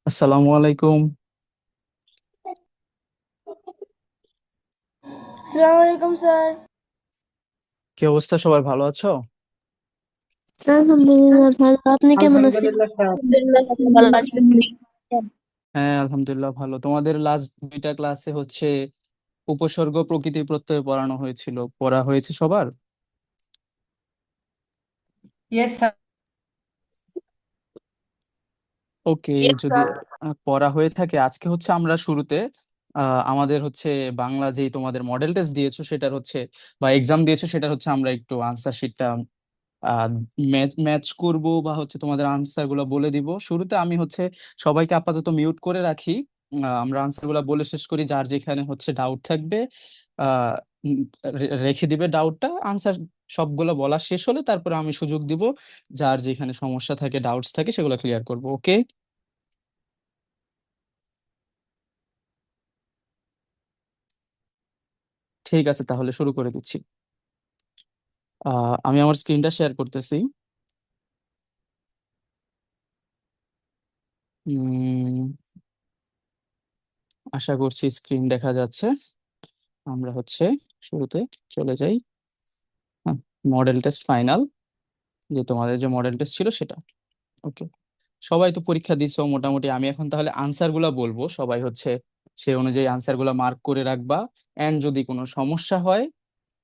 আসসালামু আলাইকুম। আসসালামু আলাইকুম স্যার। কি অবস্থা, সবাই ভালো আছো? আলহামদুলিল্লাহ ভালো, আপনি কেমন আছেন? আলহামদুলিল্লাহ স্যার। আপনি ভালো আছেন? হ্যাঁ, আলহামদুলিল্লাহ ভালো। তোমাদের লাস্ট দুইটা ক্লাসে হচ্ছে উপসর্গ প্রকৃতি প্রত্যয় পড়ানো হয়েছিল, পড়া হয়েছে সবার? Yes sir. ওকে। যদি পড়া হয়ে থাকে, আজকে হচ্ছে আমরা শুরুতে আমাদের হচ্ছে বাংলা যেই তোমাদের মডেল টেস্ট দিয়েছো সেটার হচ্ছে বা এক্সাম দিয়েছো সেটার হচ্ছে আমরা একটু আনসার শিটটা ম্যাচ ম্যাচ করব বা হচ্ছে তোমাদের আনসার গুলো বলে দিব। শুরুতে আমি হচ্ছে সবাইকে আপাতত মিউট করে রাখি। আমরা আনসার গুলো বলে শেষ করি, যার যেখানে হচ্ছে ডাউট থাকবে আহ রেখে দিবে ডাউটটা। আনসার সবগুলো বলা শেষ হলে তারপরে আমি সুযোগ দিব যার যেখানে সমস্যা থাকে, ডাউটস থাকে, সেগুলো ক্লিয়ার করব। ওকে, ঠিক আছে, তাহলে শুরু করে দিচ্ছি। আমি আমার স্ক্রিনটা শেয়ার করতেছি। উম, আশা করছি স্ক্রিন দেখা যাচ্ছে। আমরা হচ্ছে শুরুতে চলে যাই। মডেল টেস্ট ফাইনাল, যে তোমাদের যে মডেল টেস্ট ছিল সেটা। ওকে, সবাই তো পরীক্ষা দিছো মোটামুটি। আমি এখন তাহলে আনসার গুলা বলবো, সবাই হচ্ছে সে অনুযায়ী আনসার গুলা মার্ক করে রাখবা। এন্ড যদি কোনো সমস্যা হয়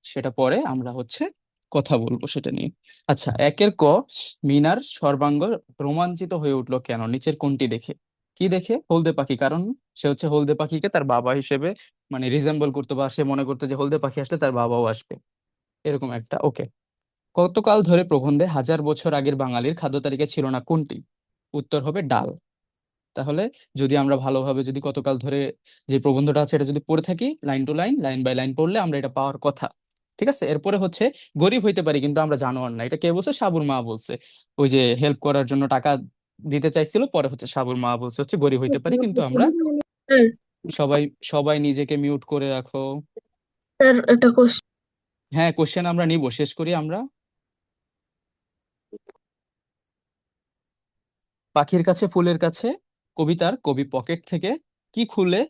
সেটা পরে আমরা হচ্ছে কথা বলবো সেটা নিয়ে। আচ্ছা, একের ক, মিনার সর্বাঙ্গ রোমাঞ্চিত হয়ে উঠলো কেন, নিচের কোনটি দেখে? কি দেখে? হলদে পাখি। কারণ সে হচ্ছে হলদে পাখিকে তার বাবা হিসেবে মানে রিজেম্বল করতো, বা সে মনে করতো যে হলদে পাখি আসলে তার বাবাও আসবে, এরকম একটা। ওকে, কতকাল ধরে প্রবন্ধে হাজার বছর আগের বাঙালির খাদ্য তালিকা ছিল না কোনটি? উত্তর হবে ডাল। তাহলে যদি আমরা ভালোভাবে যদি কতকাল ধরে যে প্রবন্ধটা আছে এটা যদি পড়ে থাকি line to line, line by line পড়লে আমরা এটা পাওয়ার কথা। ঠিক আছে, এরপরে হচ্ছে গরিব হইতে পারি কিন্তু আমরা জানোয়ার না। এটা কে বলছে? সাবুর মা বলছে। ওই যে হেল্প করার জন্য টাকা দিতে চাইছিল, পরে হচ্ছে সাবুর মা বলছে হচ্ছে গরিব হইতে পারি কিন্তু আমরা। স্যার, সবাই সবাই নিজেকে মিউট করে রাখো। স্যার একটা কোশ্চেন। হ্যাঁ, কোশ্চেন আমরা নিব, শেষ করি আমরা। পাখির কাছে ফুলের কাছে, কবিতার কবি পকেট থেকে কি খুলে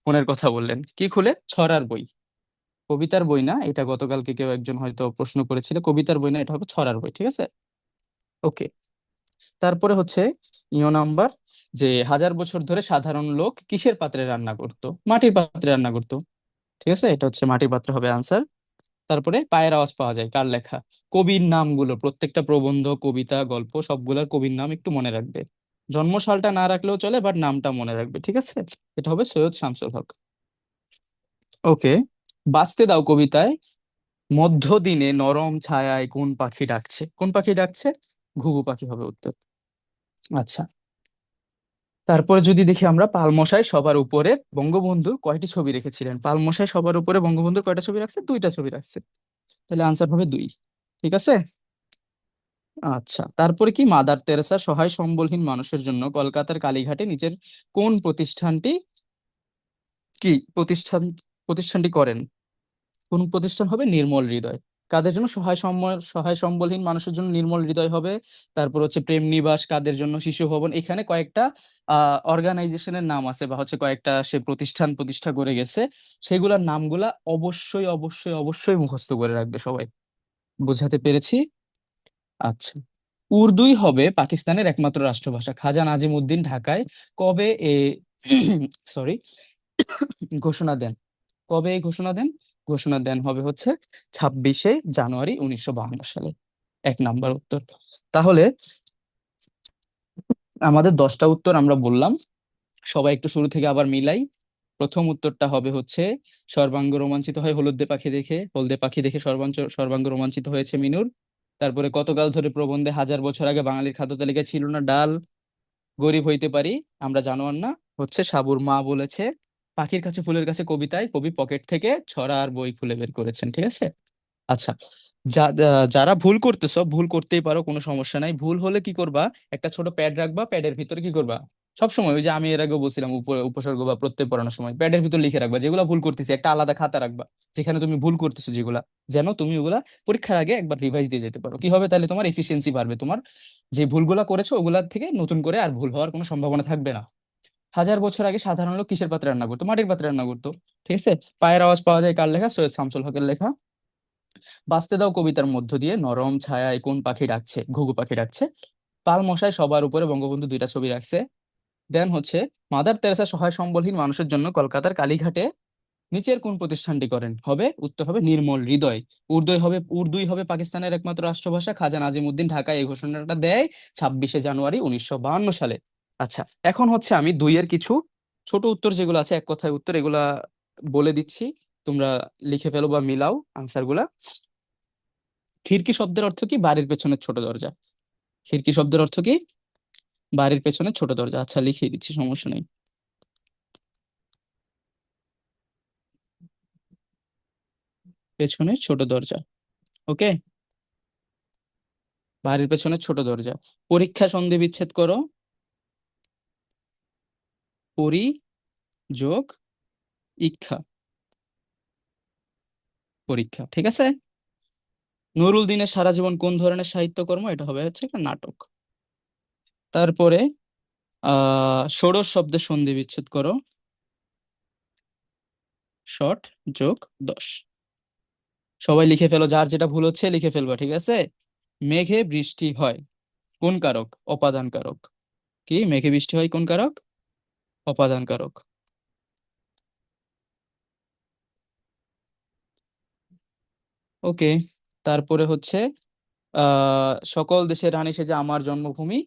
ফোনের কথা বললেন? কি খুলে? ছড়ার বই। কবিতার বই না, এটা গতকালকে কেউ একজন হয়তো প্রশ্ন করেছিল। কবিতার বই না, এটা হবে ছড়ার বই। ঠিক আছে, ওকে। তারপরে হচ্ছে নাম্বার, যে হাজার বছর ধরে সাধারণ লোক কিসের পাত্রে রান্না করতো? মাটির পাত্রে রান্না করতো। ঠিক আছে, এটা হচ্ছে মাটির পাত্র হবে আনসার। তারপরে পায়ের আওয়াজ পাওয়া যায়, কার লেখা? কবির নামগুলো, প্রত্যেকটা প্রবন্ধ, কবিতা, গল্প সবগুলোর কবির নাম একটু মনে রাখবে। জন্ম সালটা না রাখলেও চলে, বাট নামটা মনে রাখবে। ঠিক আছে, এটা হবে সৈয়দ শামসুল হক। ওকে, বাঁচতে দাও কবিতায় মধ্য দিনে নরম ছায়ায় কোন পাখি ডাকছে? কোন পাখি ডাকছে? ঘুঘু পাখি হবে উত্তর। আচ্ছা, তারপরে যদি দেখি আমরা, পালমশাই সবার উপরে বঙ্গবন্ধুর কয়টি ছবি রেখেছিলেন? পালমশাই সবার উপরে বঙ্গবন্ধুর কয়টা ছবি রাখছে? দুইটা ছবি রাখছে। তাহলে আনসার হবে দুই। ঠিক আছে। আচ্ছা, তারপরে কি, মাদার তেরেসা সহায় সম্বলহীন মানুষের জন্য কলকাতার কালীঘাটে নিচের কোন প্রতিষ্ঠানটি কি প্রতিষ্ঠানটি করেন? কোন প্রতিষ্ঠান হবে? নির্মল হৃদয়। কাদের জন্য? সহায় সম্বলহীন মানুষের জন্য নির্মল হৃদয় হবে। তারপর হচ্ছে প্রেম নিবাস, কাদের জন্য? শিশু ভবন। এখানে কয়েকটা অর্গানাইজেশনের নাম আছে, বা হচ্ছে কয়েকটা সে প্রতিষ্ঠান প্রতিষ্ঠা করে গেছে, সেগুলোর নামগুলা অবশ্যই অবশ্যই অবশ্যই মুখস্থ করে রাখবে সবাই। বোঝাতে পেরেছি? আচ্ছা। উর্দুই হবে পাকিস্তানের একমাত্র রাষ্ট্রভাষা। খাজা নাজিম উদ্দিন ঢাকায় কবে এ সরি ঘোষণা দেন? কবে এই ঘোষণা দেন? ঘোষণা দেন হবে হচ্ছে 26শে জানুয়ারি 1952 সালে। 1 নাম্বার উত্তর। তাহলে আমাদের 10টা উত্তর আমরা বললাম, সবাই একটু শুরু থেকে আবার মিলাই। প্রথম উত্তরটা হবে হচ্ছে সর্বাঙ্গ রোমাঞ্চিত হয় হলদে পাখি দেখে, হলদে পাখি দেখে সর্বাঙ্গ রোমাঞ্চিত হয়েছে মিনুর। তারপরে কতকাল ধরে প্রবন্ধে, 1000 বছর আগে বাঙালির খাদ্য তালিকায় ছিল না ডাল, গরিব হইতে পারি, আমরা জানোয়ার না, হচ্ছে সাবুর মা বলেছে। পাখির কাছে ফুলের কাছে কবিতায় কবি পকেট থেকে ছড়া আর বই খুলে বের করেছেন। ঠিক আছে। আচ্ছা। যারা ভুল করতেছো, ভুল করতেই পারো, কোনো সমস্যা নাই। ভুল হলে কি করবা? একটা ছোট প্যাড রাখবা, প্যাডের ভিতরে কি করবা? সব সময় ওই যে আমি এর আগেও বলছিলাম, উপসর্গ বা প্রত্যয় পড়ানোর সময় প্যাডের ভিতর লিখে রাখবা যেগুলা ভুল করতেছি, একটা আলাদা খাতা রাখবা যেখানে তুমি ভুল করতেছো যেগুলা, যেন তুমি ওগুলা পরীক্ষার আগে একবার রিভাইজ দিয়ে যেতে পারো। কি হবে তাহলে? তোমার এফিসিয়েন্সি বাড়বে, তোমার যে ভুলগুলা করেছো ওগুলা থেকে নতুন করে আর ভুল হওয়ার কোনো সম্ভাবনা থাকবে না। 1000 বছর আগে সাধারণ লোক কিসের পাত্রে রান্না করতো? মাটির পাত্রে রান্না করতো। ঠিক আছে। পায়ের আওয়াজ পাওয়া যায় কার লেখা? সৈয়দ শামসুল হকের লেখা। বাঁচতে দাও কবিতার মধ্য দিয়ে নরম ছায়ায় কোন পাখি ডাকছে? ঘুঘু পাখি ডাকছে। পাল মশাই সবার উপরে বঙ্গবন্ধু দুইটা ছবি রাখছে। দেন হচ্ছে মাদার তেরেসা সহায় সম্বলহীন মানুষের জন্য কলকাতার কালীঘাটে নিচের কোন প্রতিষ্ঠানটি করেন? হবে উত্তর হবে নির্মল হৃদয়। উর্দুই হবে পাকিস্তানের একমাত্র রাষ্ট্রভাষা। খাজা নাজিম উদ্দিন ঢাকায় এই ঘোষণাটা দেয় 26শে জানুয়ারি 1952 সালে। আচ্ছা, এখন হচ্ছে আমি দুইয়ের কিছু ছোট উত্তর যেগুলো আছে, এক কথায় উত্তর, এগুলা বলে দিচ্ছি, তোমরা লিখে ফেলো বা মিলাও আনসার গুলা। খিড়কি শব্দের অর্থ কি? বাড়ির পেছনের ছোট দরজা। খিড়কি শব্দের অর্থ কি? বাড়ির পেছনের ছোট দরজা। আচ্ছা, লিখিয়ে দিচ্ছি, সমস্যা নেই। পেছনের ছোট দরজা। ওকে। বাড়ির পেছনের ছোট দরজা। পরীক্ষা সন্ধি বিচ্ছেদ করো। পরি যোগ ইক্ষা, পরীক্ষা। ঠিক আছে। নুরুল দিনের সারা জীবন কোন ধরনের সাহিত্যকর্ম? এটা হবে হচ্ছে একটা নাটক। তারপরে ষোড়শ শব্দের সন্ধি বিচ্ছেদ করো। শট যোগ দশ। সবাই লিখে ফেলো, যার যেটা ভুল হচ্ছে লিখে ফেলবা। ঠিক আছে। মেঘে বৃষ্টি হয় কোন কারক? অপাদান কারক। কি? মেঘে বৃষ্টি হয় কোন কারক? অপাদান কারক। ওকে। তারপরে হচ্ছে সকল দেশের রানী সেজে আমার জন্মভূমি,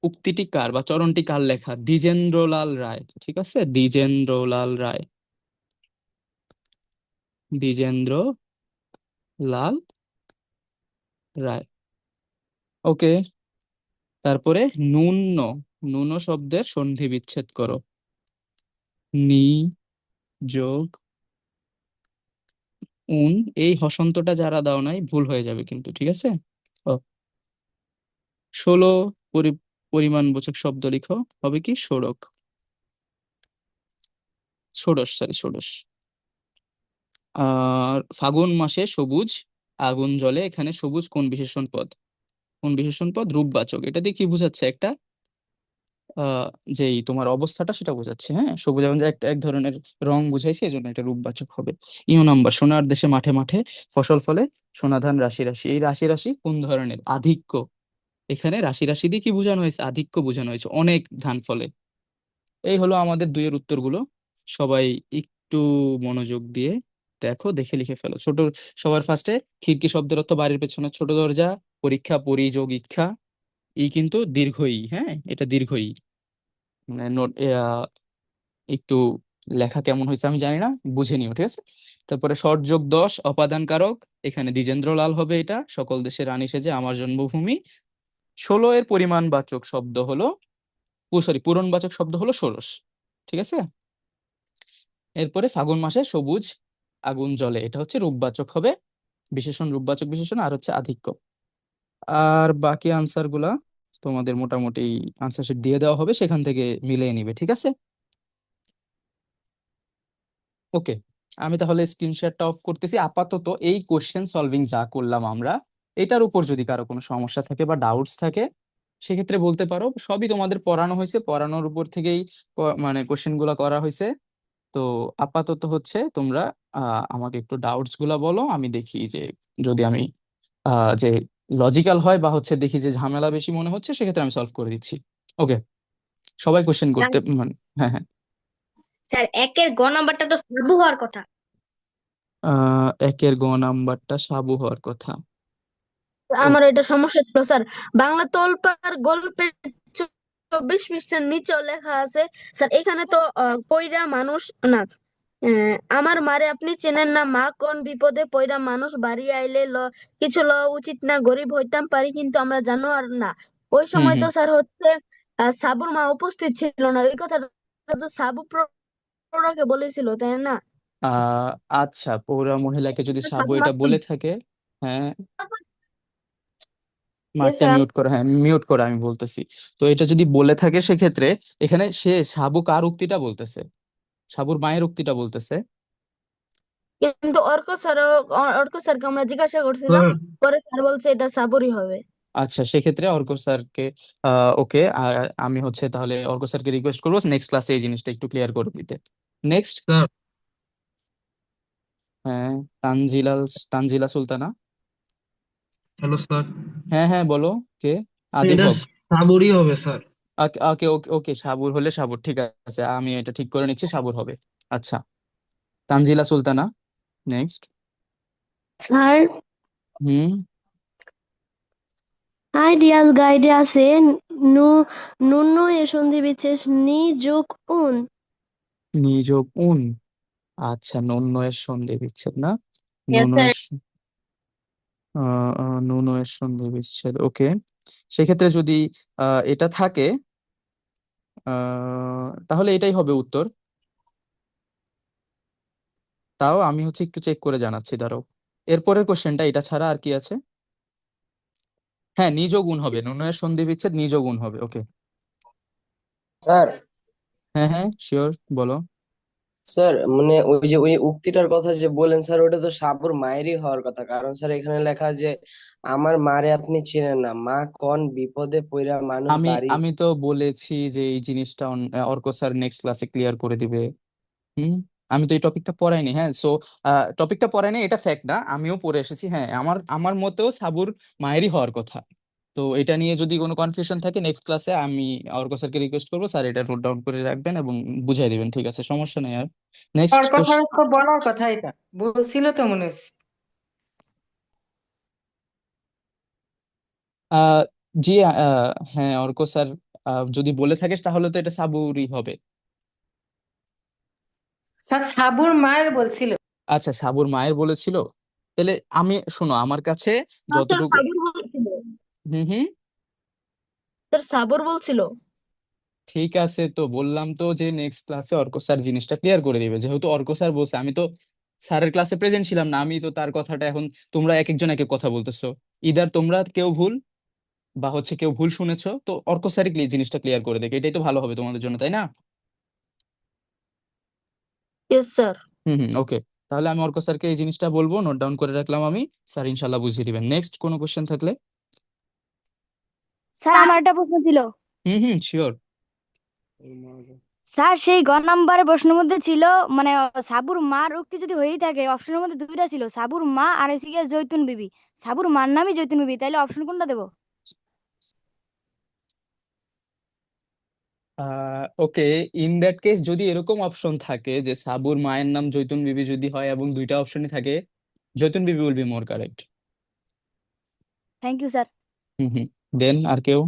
উক্তিটি কার বা চরণটি কার লেখা? দ্বিজেন্দ্রলাল রায়। ঠিক আছে, দ্বিজেন্দ্রলাল রায়। দ্বিজেন্দ্র লাল রায়। ওকে। তারপরে নুন্ন, নুন শব্দের সন্ধি বিচ্ছেদ করো। নি যোগ উন। এই হসন্তটা যারা দাও নাই ভুল হয়ে যাবে কিন্তু। ঠিক আছে। ও, 16 পরিমাণবোচক শব্দ লিখো। হবে কি? ষোড়ক। ষোড়শ, সরি, ষোড়শ। আর ফাগুন মাসে সবুজ আগুন জ্বলে, এখানে সবুজ কোন বিশেষণ পদ? কোন বিশেষণ পদ? রূপবাচক। এটা দিয়ে কি বোঝাচ্ছে? একটা আহ যেই তোমার অবস্থাটা সেটা বোঝাচ্ছে। হ্যাঁ, সবুজ আগুন যে একটা এক ধরনের রং বুঝাইছে, এই জন্য এটা রূপবাচক হবে। নাম্বার, সোনার দেশে মাঠে মাঠে ফসল ফলে, সোনা ধান রাশি রাশি। এই রাশি রাশি কোন ধরনের? আধিক্য। এখানে রাশি রাশি দিয়ে কি বোঝানো হয়েছে? আধিক্য বোঝানো হয়েছে, অনেক ধান ফলে। এই হলো আমাদের দুইয়ের উত্তরগুলো। সবাই একটু মনোযোগ দিয়ে দেখো, দেখে লিখে ফেলো। সবার ফার্স্টে, খিড়কি শব্দের অর্থ বাড়ির পেছনে ছোট দরজা। পরীক্ষা, পরিযোগ ইক্ষা। ই কিন্তু দীর্ঘ ই, হ্যাঁ, এটা দীর্ঘ ই। মানে নোট একটু লেখা কেমন হয়েছে আমি জানি না, বুঝে নিও। ঠিক আছে। তারপরে শর্ট যোগ 10 অপাদান কারক। এখানে দ্বিজেন্দ্রলাল হবে এটা, সকল দেশের রানী সেজে আমার জন্মভূমি। 16 এর পরিমাণবাচক শব্দ হলো, পূরণবাচক শব্দ হলো ষোড়শ। ঠিক আছে। এরপরে ফাগুন মাসে সবুজ আগুন জ্বলে, এটা হচ্ছে রূপবাচক হবে, বিশেষণ, রূপবাচক বিশেষণ, আর হচ্ছে আধিক্য। আর বাকি আনসার গুলা তোমাদের মোটামুটি আনসার শিট দিয়ে দেওয়া হবে, সেখান থেকে মিলিয়ে নিবে। ঠিক আছে। ওকে। আমি তাহলে স্ক্রিনশটটা অফ করতেছি। আপাতত এই কোশ্চেন সলভিং যা করলাম আমরা, এটার উপর যদি কারো কোনো সমস্যা থাকে বা ডাউটস থাকে সেক্ষেত্রে বলতে পারো। সবই তোমাদের পড়ানো হয়েছে, পড়ানোর উপর থেকেই মানে কোশ্চেন গুলা করা হয়েছে। তো আপাতত হচ্ছে তোমরা আমাকে একটু ডাউটস গুলা বলো, আমি দেখি যে যদি আমি যে লজিক্যাল হয় বা হচ্ছে দেখি যে ঝামেলা বেশি মনে হচ্ছে সেক্ষেত্রে আমি সলভ করে দিচ্ছি। ওকে, সবাই কোশ্চেন স্যার করতে মানে হ্যাঁ হ্যাঁ। স্যার একের গ নাম্বারটা তো সাবু হওয়ার কথা। একের গ নাম্বারটা সাবু হওয়ার কথা। ও আমার এটা সমস্যা ছিল স্যার। বাংলা তোলপাড় গল্পের 24 পৃষ্ঠার নিচেও লেখা আছে স্যার, এখানে তো পইড়া মানুষ না, আমার মারে আপনি চেনেন না, মা কোন বিপদে পইড়া মানুষ, বাড়ি আইলে কিছু লওয়া উচিত না, গরিব হইতাম পারি কিন্তু আমরা জানোয়ার না। ওই হুম সময় তো হুম। স্যার হচ্ছে সাবুর মা উপস্থিত ছিল না, ওই কথাটা তো সাবু প্রৌঢ়কে বলেছিল, তাই না? আহ আচ্ছা, পৌরা মহিলাকে যদি সাবু সাবু এটা আসতো বলে না। থাকে, হ্যাঁ, Yes, মাঠটা sir, মিউট করো, হ্যাঁ মিউট করো, আমি বলতেছি। তো এটা যদি বলে থাকে সেক্ষেত্রে এখানে সে সাবু কার উক্তিটা বলতেছে? সাবুর মায়ের উক্তিটা বলতেছে। কিন্তু অর্ক স্যারকে আমরা জিজ্ঞাসা করছিলাম, স্যার পরে স্যার বলছে এটা সাবরই হবে। আচ্ছা, সেক্ষেত্রে অর্ক স্যারকে ওকে, আমি হচ্ছে তাহলে অর্ক স্যারকে রিকোয়েস্ট করবো নেক্সট ক্লাসে এই জিনিসটা একটু ক্লিয়ার করে দিতে। নেক্সট। স্যার হ্যাঁ, তানজিলা, তানজিলা সুলতানা। হ্যালো স্যার, হ্যাঁ হ্যাঁ বলো। কে? আদিব এটা হক। সাবুরই হবে স্যার। ওকে ওকে ওকে ওকে, সাবুর হলে সাবুর, ঠিক আছে, আমি এটা ঠিক করে নিচ্ছি, সাবুর হবে। আচ্ছা, তানজিলা সুলতানা, নেক্সট। স্যার, হুম। আইডিয়াল গাইডে আছে নু নুন্ন এ সন্ধি বিশেষ নি যোগ উন। নিযোগ উন। আচ্ছা, নন্য এর সন্ধি বিচ্ছেদ না? Yes, নুন স্যার। এর নুন এর সন্ধি বিচ্ছেদ, ওকে। সেক্ষেত্রে যদি এটা থাকে তাহলে এটাই হবে উত্তর। তাও আমি হচ্ছে একটু চেক করে জানাচ্ছি, দাঁড়াও। এরপরের কোশ্চেনটা এটা ছাড়া আর কি আছে? হ্যাঁ, নিজ গুণ হবে, নুন এর সন্ধি বিচ্ছেদ নিজ গুণ হবে, ওকে। স্যার হ্যাঁ হ্যাঁ শিওর, বলো। স্যার মানে ওই যে ওই উক্তিটার কথা যে বলেন স্যার, ওটা তো সাবুর মায়েরই হওয়ার কথা, কারণ স্যার এখানে লেখা যে আমার মারে আপনি চেনেন না, মা কোন বিপদে পইড়া মানুষ আমি বাড়ি। আমি তো বলেছি যে এই জিনিসটা অর্ক স্যার নেক্সট ক্লাসে ক্লিয়ার করে দিবে। হুম। আমি তো এই টপিকটা পড়াইনি, হ্যাঁ, সো টপিকটা পড়াইনি এটা ফ্যাক্ট না, আমিও পড়ে এসেছি, হ্যাঁ, আমার আমার মতেও সাবুর মায়েরই হওয়ার কথা। তো এটা নিয়ে যদি কোনো কনফিউশন থাকে নেক্সট ক্লাসে আমি অর্ক স্যারকে রিকোয়েস্ট করবো, স্যার এটা নোট ডাউন করে রাখবেন এবং বুঝিয়ে দিবেন, ঠিক আছে, সমস্যা নেই আর। নেক্সট। অর্ক স্যারের তো বলার কথা, এটা বলছিল তো মনে হচ্ছে। আহ জি, হ্যাঁ অর্ক স্যার যদি বলে থাকিস তাহলে তো এটা সাবুরই হবে। স্যার সাবুর মায়ের বলছিল। আচ্ছা, সাবুর মায়ের বলেছিল। তাহলে আমি শোনো, আমার কাছে স্যার যতটুকু। সাবর বলছিল, হুম হুম। স্যার সাবর বলছিল। ঠিক আছে, তো বললাম তো যে নেক্সট ক্লাসে অর্ক স্যার জিনিসটা ক্লিয়ার করে দিবে, যেহেতু অর্ক স্যার বলছে, আমি তো স্যারের ক্লাসে প্রেজেন্ট ছিলাম না, আমি তো তার কথাটা এখন, তোমরা এক একজন এক এক কথা বলতেছো, ইদার তোমরা কেউ ভুল বা হচ্ছে কেউ ভুল শুনেছো, তো অর্ক স্যারই জিনিসটা ক্লিয়ার করে দেবে, এটাই তো ভালো হবে তোমাদের জন্য, তাই না? Yes sir. Hmm hmm, okay. তাহলে আমি অর্ক স্যারকে এই জিনিসটা বলবো, নোট ডাউন করে রাখলাম আমি। স্যার ইনশাল্লাহ বুঝিয়ে দিবেন। নেক্সট কোনো কোশ্চেন থাকলে। স্যার আমার একটা প্রশ্ন ছিল। হুম হুম শিওর। স্যার সেই গ নাম্বারের প্রশ্নের মধ্যে ছিল, মানে সাবুর মার উক্তি যদি হয়েই থাকে, অপশনের মধ্যে দুইটা ছিল, সাবুর মা আর এসে গিয়ে জৈতুন বিবি। সাবুর মার নামই জৈতুন বিবি, তাইলে অপশন কোনটা দেবো? ওকে, ইন দ্যাট কেস যদি এরকম অপশন থাকে যে সাবুর মায়ের নাম জৈতুন বিবি যদি হয় এবং দুইটা অপশনই থাকে, Jaitun Bibi will be more correct. Thank you sir. Hmm hmm. Then আর কেউ?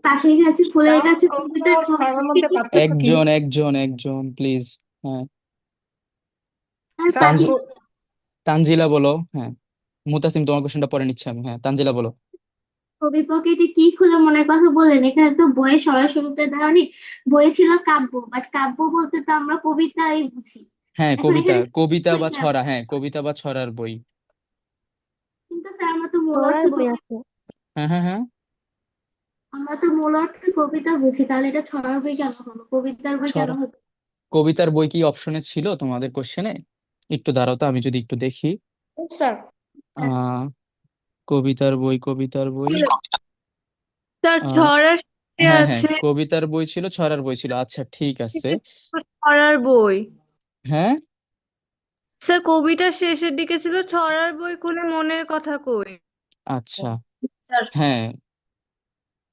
পাখির কাছে ফুলের ডাউট কাছে তো কবিতার কারোর মধ্যে পার্থক্য কি? একজন একজন একজন প্লিজ। হ্যাঁ, আর স্যার পাখি তানজিলা বলো, হ্যাঁ। মুতাসিম, তোমার কোশ্চেনটা পরে নিচ্ছি আমি, হ্যাঁ, তানজিলা বলো। কবি পকেটে কি খুলে মনের কথা বলেন, এখানে তো বইয়ে সরাসরি শুরুতে দেওয়ানি। বইয়ে ছিল কাব্য, বাট কাব্য বলতে তো আমরা কবিতাই বুঝি। হ্যাঁ, এখন কবিতা, এখানে কবিতা বা খুঁজে ছড়া, হ্যাঁ, কবিতা বা ছড়ার বই। কিন্তু স্যার আমরা তো মূল পড়ার অর্থে বই আছে। হ্যাঁ হ্যাঁ হ্যাঁ। আমরা তো মূল অর্থে কবিতা বুঝি, তাহলে এটা ছড়ার বই কেন হলো, কবিতার বই কেন ছড়া, হতো? কবিতার বই কি অপশনে ছিল তোমাদের কোশ্চেনে? একটু দাঁড়াও তো, আমি যদি একটু দেখি। স্যার আহ কবিতার বই স্যার আহ ছড়ার শেষে হ্যাঁ হ্যাঁ, আছে কবিতার বই ছিল, ছড়ার বই ছিল, আচ্ছা ঠিক আছে। ছড়ার বই। হ্যাঁ স্যার কবিতার শেষের দিকে ছিল ছড়ার বই খুলে মনের কথা কই। আচ্ছা, স্যার হ্যাঁ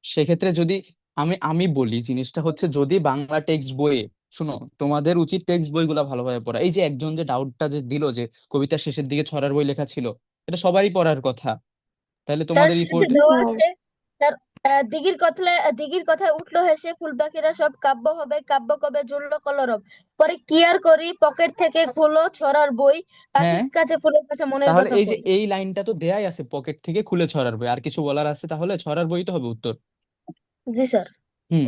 সেক্ষেত্রে যদি আমি আমি বলি, জিনিসটা হচ্ছে যদি বাংলা টেক্সট বইয়ে, শুনো, তোমাদের উচিত টেক্সট বইগুলা ভালোভাবে পড়া। এই যে একজন যে ডাউটটা যে দিল যে কবিতার শেষের দিকে ছড়ার বই লেখা ছিল, এটা সবারই পড়ার কথা। তাহলে স্যার তোমাদের শেষে রিপোর্ট, দেওয়া আছে স্যার, দিঘির কথায় উঠলো হেসে ফুল পাখিরা সব কাব্য হবে কাব্য কবে জুড়লো কলরব, পরে কি আর করি পকেট থেকে খোলো ছড়ার বই, হ্যাঁ পাখির কাছে ফুলের কাছে মনের তাহলে কথা এই যে কই। এই লাইনটা তো দেয়াই আছে, পকেট থেকে খুলে ছড়ার বই, আর কিছু বলার আছে? তাহলে ছড়ার বই তো হবে উত্তর। জি স্যার। হুম,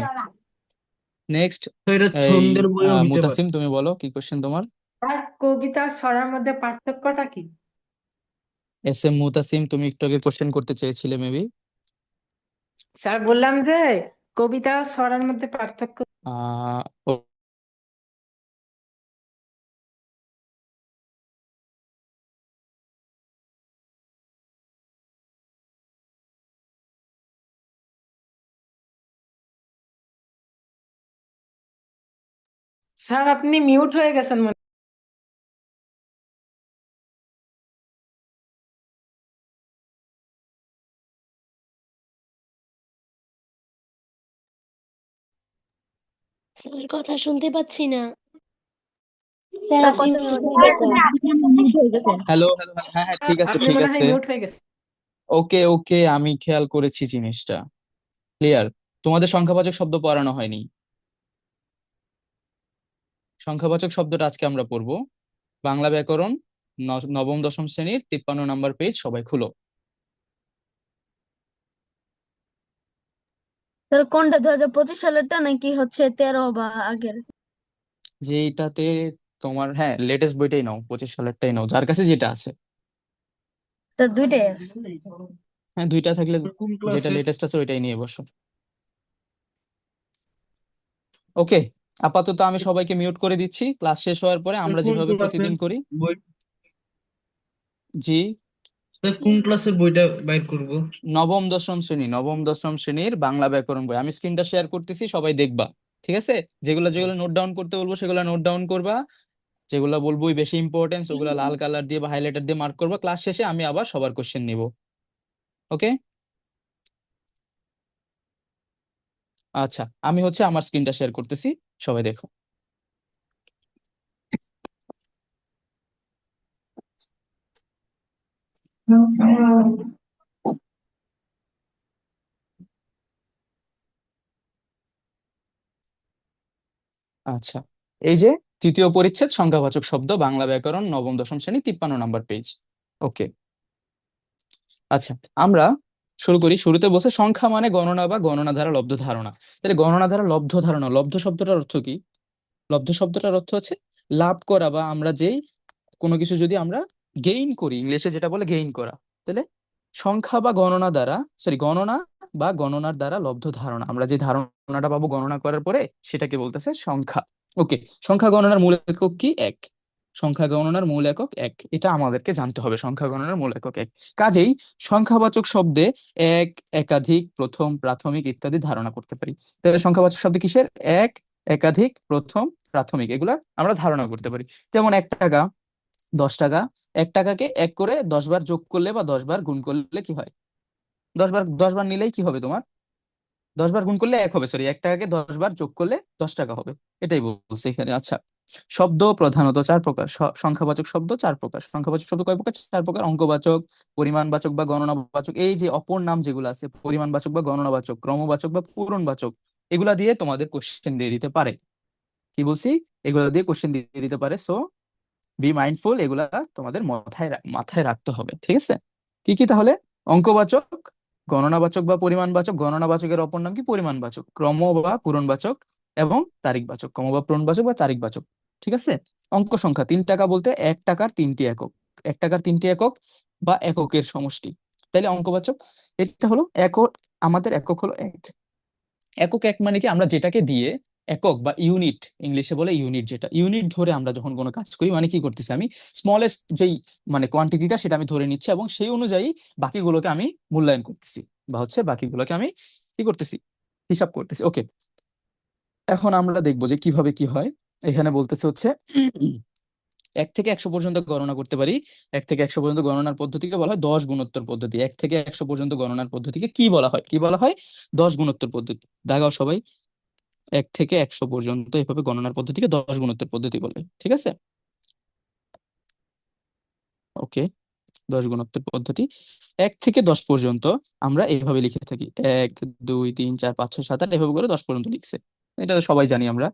নেক্সট। তো এটা এই ছন্দের বইও হইতে পারে। মুতাসিম, তুমি বলো কি কোশ্চেন তোমার? আর কবিতা আর ছড়ার মধ্যে পার্থক্যটা কি? এস এম মুতাসিম, তুমি একটু আগে কোশ্চেন করতে চেয়েছিলে মেবি। স্যার বললাম যে কবিতা আর ছড়ার মধ্যে পার্থক্য। আহ স্যার আপনি মিউট হয়ে গেছেন মনে স্যার কথা শুনতে পাচ্ছি না। স্যার কথা হ্যালো হ্যালো, হ্যাঁ হ্যাঁ ঠিক আছে আপনি ঠিক মনে হয় আছে। মিউট হয়ে গেছেন। ওকে ওকে, আমি খেয়াল করেছি জিনিসটা। ক্লিয়ার? তোমাদের সংখ্যাবাচক শব্দ পড়ানো হয়নি। সংখ্যাবাচক শব্দটা আজকে আমরা পড়বো। বাংলা ব্যাকরণ নবম দশম শ্রেণীর 53 নম্বর পেজ, সবাই খুলো। স্যার কোনটা 2025 সালেরটা নাকি হচ্ছে 13 বা আগের? যেটাতে তোমার, হ্যাঁ লেটেস্ট বইটাই নাও, 25 সালেরটাই নাও, যার কাছে যেটা আছে। স্যার দুইটাই আছে। হ্যাঁ দুইটা থাকলে কোন যেটা ক্লাসে? লেটেস্ট আছে ওইটাই নিয়ে বসো। ওকে, আপাতত আমি সবাইকে মিউট করে দিচ্ছি। ক্লাস শেষ হওয়ার পরে আমরা কোন যেভাবে ক্লাসের প্রতিদিন করি। বই? জি, কোন ক্লাসের বইটা বাইর করব? নবম দশম শ্রেণীর বাংলা ব্যাকরণ বই। আমি স্ক্রিনটা শেয়ার করতেছি, সবাই দেখবা। ঠিক আছে? যেগুলো যেগুলো নোট ডাউন করতে বলবো সেগুলো নোট ডাউন করবা। যেগুলো বলবোই বেশি ইম্পর্টেন্স, ওগুলো লাল কালার দিয়ে বা হাইলাইটার দিয়ে মার্ক করবা। ক্লাস শেষে আমি আবার সবার কোশ্চেন নিব। ওকে, আচ্ছা আমি হচ্ছে আমার স্ক্রিনটা শেয়ার করতেছি, সবাই দেখো। আচ্ছা, এই যে তৃতীয় পরিচ্ছেদ সংখ্যাবাচক শব্দ বাংলা ব্যাকরণ নবম দশম শ্রেণী 53 নম্বর পেজ। ওকে, আচ্ছা আমরা শুরু করি। শুরুতে বসে সংখ্যা মানে গণনা বা গণনা দ্বারা লব্ধ ধারণা। তাহলে গণনা দ্বারা লব্ধ ধারণা, লব্ধ শব্দটার অর্থ কি? লব্ধ শব্দটার অর্থ হচ্ছে লাভ করা, বা আমরা যেই কোনো কিছু যদি আমরা গেইন করি, ইংলিশে যেটা বলে গেইন করা। তাহলে সংখ্যা বা গণনা দ্বারা, সরি গণনা বা গণনার দ্বারা লব্ধ ধারণা, আমরা যে ধারণাটা পাবো গণনা করার পরে সেটাকে বলতেছে সংখ্যা। ওকে, সংখ্যা গণনার মূল একক কি? এক। সংখ্যা গণনার মূল একক এক, এটা আমাদেরকে জানতে হবে। সংখ্যা গণনার মূল একক এক। কাজেই সংখ্যাবাচক শব্দে এক, একাধিক, প্রথম, প্রাথমিক ইত্যাদি ধারণা করতে পারি। তাহলে সংখ্যাবাচক শব্দ কিসের? এক, একাধিক, প্রথম, প্রাথমিক, এগুলা আমরা ধারণা করতে পারি। যেমন 1 টাকা, 10 টাকা। 1 টাকাকে 1 করে 10 বার যোগ করলে বা 10 বার গুণ করলে কি হয়? 10 বার নিলেই কি হবে তোমার? 10 বার গুণ করলে 1 হবে, সরি, 1 টাকাকে 10 বার যোগ করলে 10 টাকা হবে। এটাই বলছে এখানে। আচ্ছা, শব্দ প্রধানত 4 প্রকার। সংখ্যাবাচক শব্দ 4 প্রকার। সংখ্যাবাচক শব্দ কয় প্রকার? 4 প্রকার। অঙ্কবাচক, পরিমাণবাচক বা গণনাবাচক, এই যে অপর নাম যেগুলো আছে, পরিমাণবাচক বা গণনাবাচক, ক্রমবাচক বা পূরণবাচক, এগুলা দিয়ে তোমাদের কোশ্চেন দিয়ে দিতে পারে। কি বলছি? এগুলা দিয়ে কোশ্চেন দিয়ে দিতে পারে। সো বি মাইন্ডফুল, এগুলা তোমাদের মাথায় মাথায় রাখতে হবে। ঠিক আছে? কি কি তাহলে? অঙ্কবাচক, গণনাবাচক বা পরিমাণবাচক, গণনাবাচকের অপর নাম কি? পরিমাণবাচক, ক্রম বা পূরণবাচক এবং তারিখবাচক, ক্রম বা পূরণবাচক বা তারিখবাচক। ঠিক আছে? অঙ্ক সংখ্যা 3 টাকা বলতে 1 টাকার 3টি একক, 1 টাকার 3টি একক বা এককের সমষ্টি। তাইলে অঙ্কবাচক এটা হলো একক, আমাদের একক হলো এক। একক এক মানে কি? আমরা যেটাকে দিয়ে একক বা ইউনিট, ইংলিশে বলে ইউনিট, যেটা ইউনিট ধরে আমরা যখন কোনো কাজ করি মানে কি করতেছি, আমি স্মলেস্ট যেই মানে কোয়ান্টিটিটা সেটা আমি ধরে নিচ্ছি এবং সেই অনুযায়ী বাকিগুলোকে আমি মূল্যায়ন করতেছি, বা হচ্ছে বাকিগুলোকে আমি কি করতেছি, হিসাব করতেছি। ওকে, এখন আমরা দেখবো যে কিভাবে কি হয়। এখানে বলতেছে হচ্ছে 1 থেকে 100 পর্যন্ত গণনা করতে পারি। 1 থেকে 100 পর্যন্ত গণনার পদ্ধতিকে বলা হয় 10 গুণোত্তর পদ্ধতি। 1 থেকে 100 পর্যন্ত গণনার পদ্ধতিকে কি বলা হয়, কি বলা হয়? 10 গুণোত্তর পদ্ধতি। দাগাও সবাই, 1 থেকে 100 পর্যন্ত এভাবে গণনার পদ্ধতিকে 10 গুণোত্তর পদ্ধতি বলে, ঠিক আছে? ওকে, 10 গুণোত্তর পদ্ধতি। 1 থেকে 10 পর্যন্ত আমরা এইভাবে লিখে থাকি, 1 2 3 4 5 6 7 8 এভাবে করে 10 পর্যন্ত লিখছে, এটা তো সবাই জানি আমরা।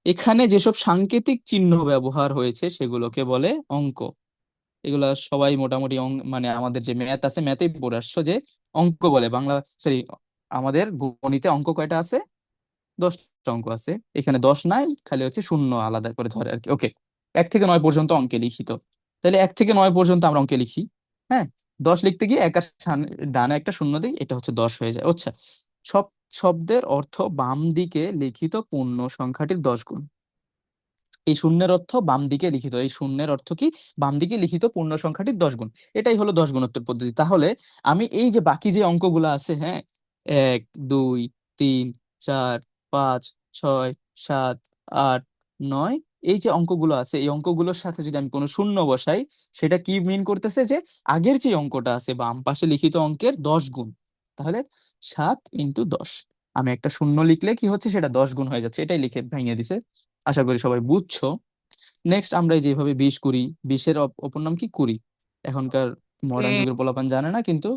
এখানে যেসব সাংকেতিক চিহ্ন ব্যবহার হয়েছে সেগুলোকে বলে অঙ্ক। এগুলা সবাই মোটামুটি মানে আমাদের যে ম্যাথ আছে, ম্যাথেই পড়ে আসছো যে অঙ্ক বলে। বাংলা, সরি, আমাদের গণিতে অঙ্ক কয়টা আছে? 10টা অঙ্ক আছে। এখানে 10 নাই, খালি হচ্ছে শূন্য আলাদা করে ধরে আর কি। ওকে, 1 থেকে 9 পর্যন্ত অঙ্কে লিখিত। তাহলে 1 থেকে 9 পর্যন্ত আমরা অঙ্কে লিখি। হ্যাঁ, 10 লিখতে গিয়ে একা ডানে একটা শূন্য দিই, এটা হচ্ছে 10 হয়ে যায়। আচ্ছা, সব শব্দের অর্থ বাম দিকে লিখিত পূর্ণ সংখ্যাটির 10 গুণ। এই শূন্যের অর্থ বাম দিকে লিখিত, এই শূন্যের অর্থ কি? বাম দিকে লিখিত পূর্ণ সংখ্যাটির 10 গুণ। এটাই হলো 10 গুণোত্তর পদ্ধতি। তাহলে আমি এই যে বাকি যে অঙ্কগুলো আছে, হ্যাঁ, 1 2 3 4 5 6 7 8 9, এই যে অঙ্কগুলো আছে এই অঙ্কগুলোর সাথে যদি আমি কোনো শূন্য বসাই, সেটা কি মিন করতেছে? যে আগের যে অঙ্কটা আছে বাম পাশে লিখিত অঙ্কের 10 গুণ। তাহলে 7 × 10, আমি একটা শূন্য লিখলে কি হচ্ছে, সেটা 10 গুণ হয়ে যাচ্ছে। এটাই লিখে ভেঙে দিছে। আশা করি সবাই বুঝছো। নেক্সট আমরা এই যেভাবে 20 কুড়ি, 20-এর অপর নাম কি? কুড়ি। এখনকার মডার্ন যুগের পোলাপান জানে না, কিন্তু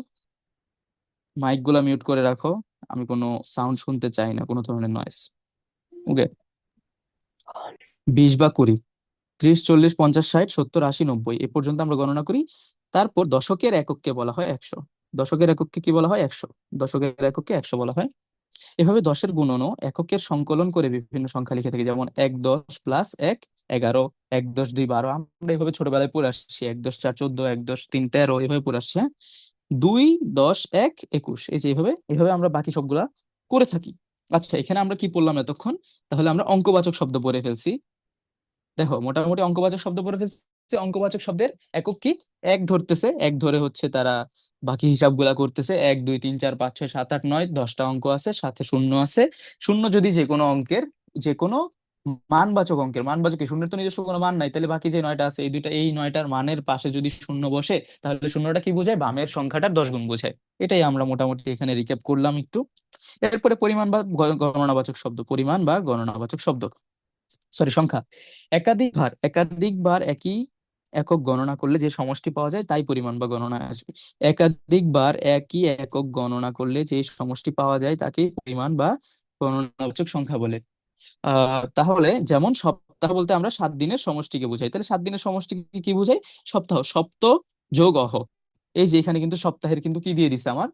মাইক গুলা মিউট করে রাখো, আমি কোনো সাউন্ড শুনতে চাই না, কোনো ধরনের নয়েস। ওকে, 20 বা 20, 30 40 50 60 70 80 90 এ পর্যন্ত আমরা গণনা করি। তারপর দশকের একককে বলা হয় 100। দশকের একককে কি বলা হয়? 100। দশকের একককে 100 বলা হয়। এভাবে 10-এর গুণনও এককের সংকলন করে বিভিন্ন সংখ্যা লিখে থাকি, যেমন 1 10 প্লাস 1 11, 1 10 2 12। আমরা এইভাবে ছোটবেলায় পড়ে আসছি, 1 10 4 14, 1 10 3 13, এইভাবে পড়ে আসছি। হ্যাঁ, 2 10 1 21, এই যে এইভাবে এইভাবে আমরা বাকি সবগুলা করে থাকি। আচ্ছা, এখানে আমরা কি পড়লাম এতক্ষণ? তাহলে আমরা অঙ্কবাচক শব্দ পড়ে ফেলছি। দেখো, মোটামুটি অঙ্কবাচক শব্দ পড়ে ফেলছে। অঙ্কবাচক শব্দের একক কি? এক ধরতেছে, এক ধরে হচ্ছে তারা বাকি হিসাবগুলা করতেছে। 1 2 3 4 5 6 7 8 9, 10টা অঙ্ক আছে, সাথে শূন্য আছে। শূন্য যদি যে কোনো অঙ্কের যে কোনো মানবাচক অঙ্কের, মানবাচক কি, শূন্যের তো নিজস্ব কোনো মান নাই, তাহলে বাকি যে 9টা আছে এই 9টার মানের পাশে যদি শূন্য বসে, তাহলে শূন্যটা কি বোঝায়? বামের সংখ্যাটার 10 গুণ বোঝায়। এটাই আমরা মোটামুটি এখানে রিক্যাপ করলাম একটু। এরপরে পরিমাণ বা গণনাবাচক শব্দ, পরিমাণ বা গণনাবাচক শব্দ, সরি, সংখ্যা। একাধিকবার একই একক গণনা করলে যে সমষ্টি পাওয়া যায় তাই পরিমাণ বা গণনা আসবে। একাধিকবার একই একক গণনা করলে যে সমষ্টি পাওয়া যায় তাকেই পরিমাণ বা গণনাবাচক সংখ্যা বলে। তাহলে যেমন সপ্তাহ বলতে আমরা 7 দিনের সমষ্টিকে বোঝাই, তাহলে 7 দিনের সমষ্টিকে কি বোঝাই? সপ্তাহ। সপ্ত যোগ অহ, এই যে এখানে কিন্তু সপ্তাহের কিন্তু কি দিয়ে দিছে আমার,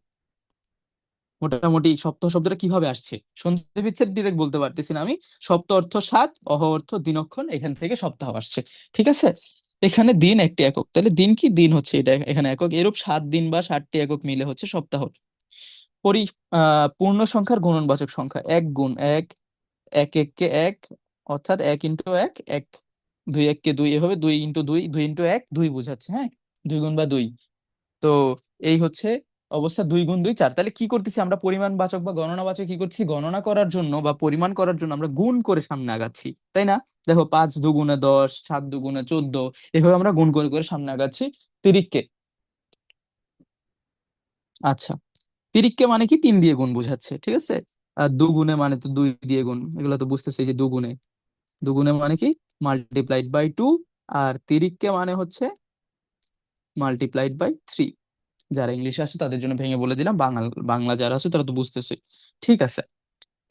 মোটামুটি সপ্তাহ শব্দটা কিভাবে আসছে, সন্ধি বিচ্ছেদ ডিরেক্ট বলতে পারতেছি না আমি। সপ্ত অর্থ 7, অহ অর্থ দিনক্ষণ, এখান থেকে সপ্তাহ আসছে। ঠিক আছে, এখানে দিন একটি একক, তাহলে দিন কি? দিন হচ্ছে এটা এখানে একক। এরূপ 7 দিন বা 60টি একক মিলে হচ্ছে সপ্তাহ। পরি পূর্ণ সংখ্যার গুণনবাচক সংখ্যা, 1 গুণ 1, 1 1 কে 1, অর্থাৎ 1 × 1 1, 2 1 কে 2, এভাবে 2 × 2, 2 × 1 2 বোঝাচ্ছে। হ্যাঁ, 2 গুণ বা 2। তো এই হচ্ছে অবস্থা, 2 গুণ 2 4। তাহলে কি করতেছি আমরা? পরিমাণবাচক বা গণনাবাচক কি করতেছি? গণনা করার জন্য বা পরিমাণ করার জন্য আমরা গুণ করে সামনে আগাচ্ছি, তাই না? দেখো, 5 2 × 10, 7 2 × 14, এভাবে আমরা গুণ করে করে সামনে আগাচ্ছি তিরিককে। আচ্ছা, তিরিককে মানে কি? 3 দিয়ে গুণ বোঝাচ্ছে, ঠিক আছে। আর দুগুণে মানে তো 2 দিয়ে গুণ, এগুলো তো বুঝতেছি। যে দুগুণে, দুগুণে মানে কি? Multiplied by 2। আর তিরিককে মানে হচ্ছে মাল্টিপ্লাইড বাই 3। যারা ইংলিশে আছে তাদের জন্য ভেঙে বলে দিলাম, বাংলা বাংলা যারা আছে তারা তো বুঝতেছে। ঠিক আছে,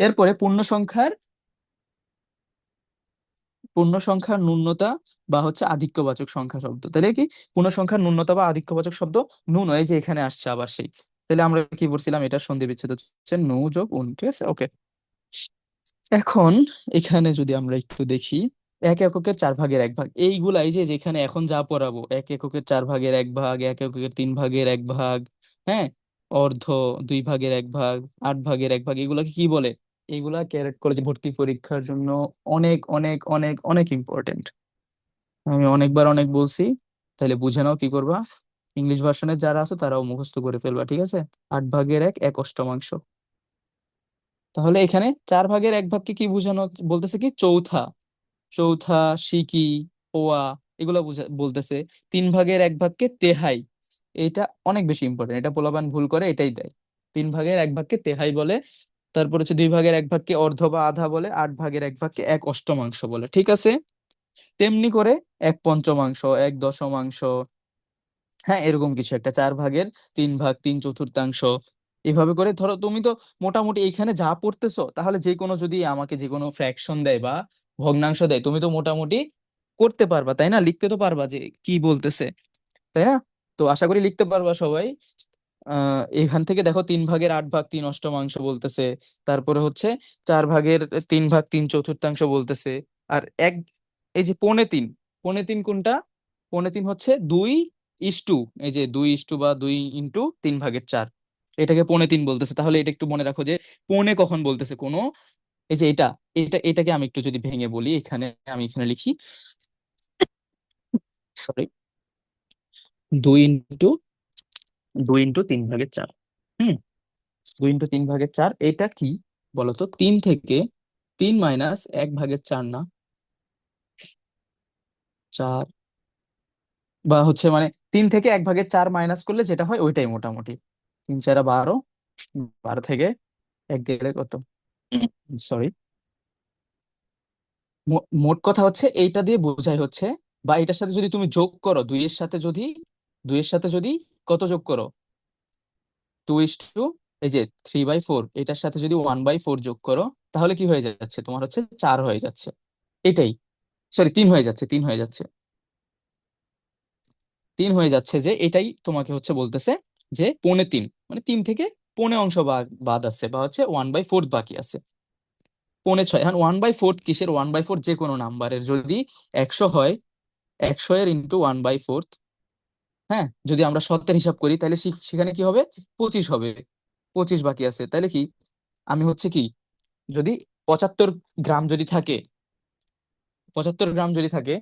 এরপরে পূর্ণ সংখ্যার ন্যূনতা বা হচ্ছে আধিক্যবাচক সংখ্যা শব্দ। তাহলে কি পূর্ণ সংখ্যার ন্যূনতা বা আধিক্যবাচক শব্দ? নুন, এই যে এখানে আসছে আবার সেই। তাহলে আমরা কি বলছিলাম? এটা সন্ধি বিচ্ছেদ হচ্ছে নু যোগ উন। ঠিক আছে, ওকে। এখন এখানে যদি আমরা একটু দেখি, 1 এককের 4/1 এইগুলা, এই যে যেখানে এখন যা পড়াবো, 1 এককের 4/1, 1 এককের 3/1, হ্যাঁ, অর্ধ, 2/1, 8/1, এগুলাকে কি বলে? এগুলা ক্যারেট কলেজে ভর্তি পরীক্ষার জন্য অনেক অনেক অনেক অনেক ইম্পর্টেন্ট। আমি অনেকবার অনেক বলছি, তাহলে বুঝে নাও কি করবা। ইংলিশ ভার্সনের যারা আছে তারাও মুখস্থ করে ফেলবা, ঠিক আছে? 8 ভাগের 1 1/8। তাহলে এখানে 4 ভাগের 1 ভাগকে কি বোঝানো বলতেছে? কি চৌথা, চৌথা, সিকি, পোয়া, এগুলো বলতেছে। 3 ভাগের 1 ভাগকে তেহাই। এটা অনেক বেশি ইম্পর্টেন্ট, এটা পোলাপান ভুল করে, এটাই দেয়। 3 ভাগের 1 ভাগকে তেহাই বলে। তারপর হচ্ছে 2 ভাগের 1 ভাগকে অর্ধ বা আধা বলে। 8 ভাগের 1 ভাগকে 1/8 বলে, ঠিক আছে? তেমনি করে 1/5, 1/10, হ্যাঁ এরকম কিছু একটা। 4 ভাগের 3 ভাগ, 3/4। এভাবে করে ধরো তুমি তো মোটামুটি এইখানে যা পড়তেছো, তাহলে যে কোনো যদি আমাকে যে কোনো ফ্র্যাকশন দেয় বা ভগ্নাংশ দেয়, তুমি তো মোটামুটি করতে পারবা, তাই না? লিখতে তো পারবা যে কি বলতেছে, তাই না? তো আশা করি লিখতে পারবা সবাই। এখান থেকে দেখো 3 ভাগের 8 ভাগ 3/8 বলতেছে। তারপরে হচ্ছে 4 ভাগের 3 ভাগ 3/4 বলতেছে। আর এই যে 3.5, 3.5 কোনটা? 3.5 হচ্ছে 2:, এই যে 2:, বা 2 × 3/4, এটাকে 3.5 বলতেছে। তাহলে এটা একটু মনে রাখো যে পৌনে কখন বলতেছে কোনো, এই যে এটাকে আমি একটু যদি ভেঙে বলি, আমি এখানে লিখি, সরি, 2 × 3/4। হুম, 2 × 3/4, এটা কি বলতো? 3 থেকে 3 - 1/4 না, 4, বা হচ্ছে মানে 3 থেকে 1/4 মাইনাস করলে যেটা হয় ওইটাই মোটামুটি। 3 × 4 = 12, 12 থেকে 1 গেলে কত, সরি, মোট কথা হচ্ছে এইটা দিয়ে বোঝাই হচ্ছে, বা এটার সাথে যদি তুমি যোগ করো, দুইয়ের সাথে যদি কত যোগ করো, 2:, এই যে 3/4, এটার সাথে যদি 1/4 যোগ করো, তাহলে কি হয়ে যাচ্ছে? তোমার হচ্ছে 4 হয়ে যাচ্ছে। এটাই, সরি, 3 হয়ে যাচ্ছে, 3 হয়ে যাচ্ছে, 3 হয়ে যাচ্ছে। যে এটাই তোমাকে হচ্ছে বলতেছে যে 3.25, মানে 3 থেকে পৌনে অংশ বাদ আছে, বা হচ্ছে 1/4 বাকি আছে। 5.6, এখন 1/4 কিসের? 1/4 যে কোনো নাম্বারের যদি 100 হয়, 100 এর ইন্টু 1/4, হ্যাঁ, যদি আমরা শতের হিসাব করি, তাহলে সেখানে কি হবে? 25 হবে। 25 বাকি আছে, তাহলে কি আমি হচ্ছে কি, যদি 75 গ্রাম যদি থাকে, 75 গ্রাম যদি থাকে,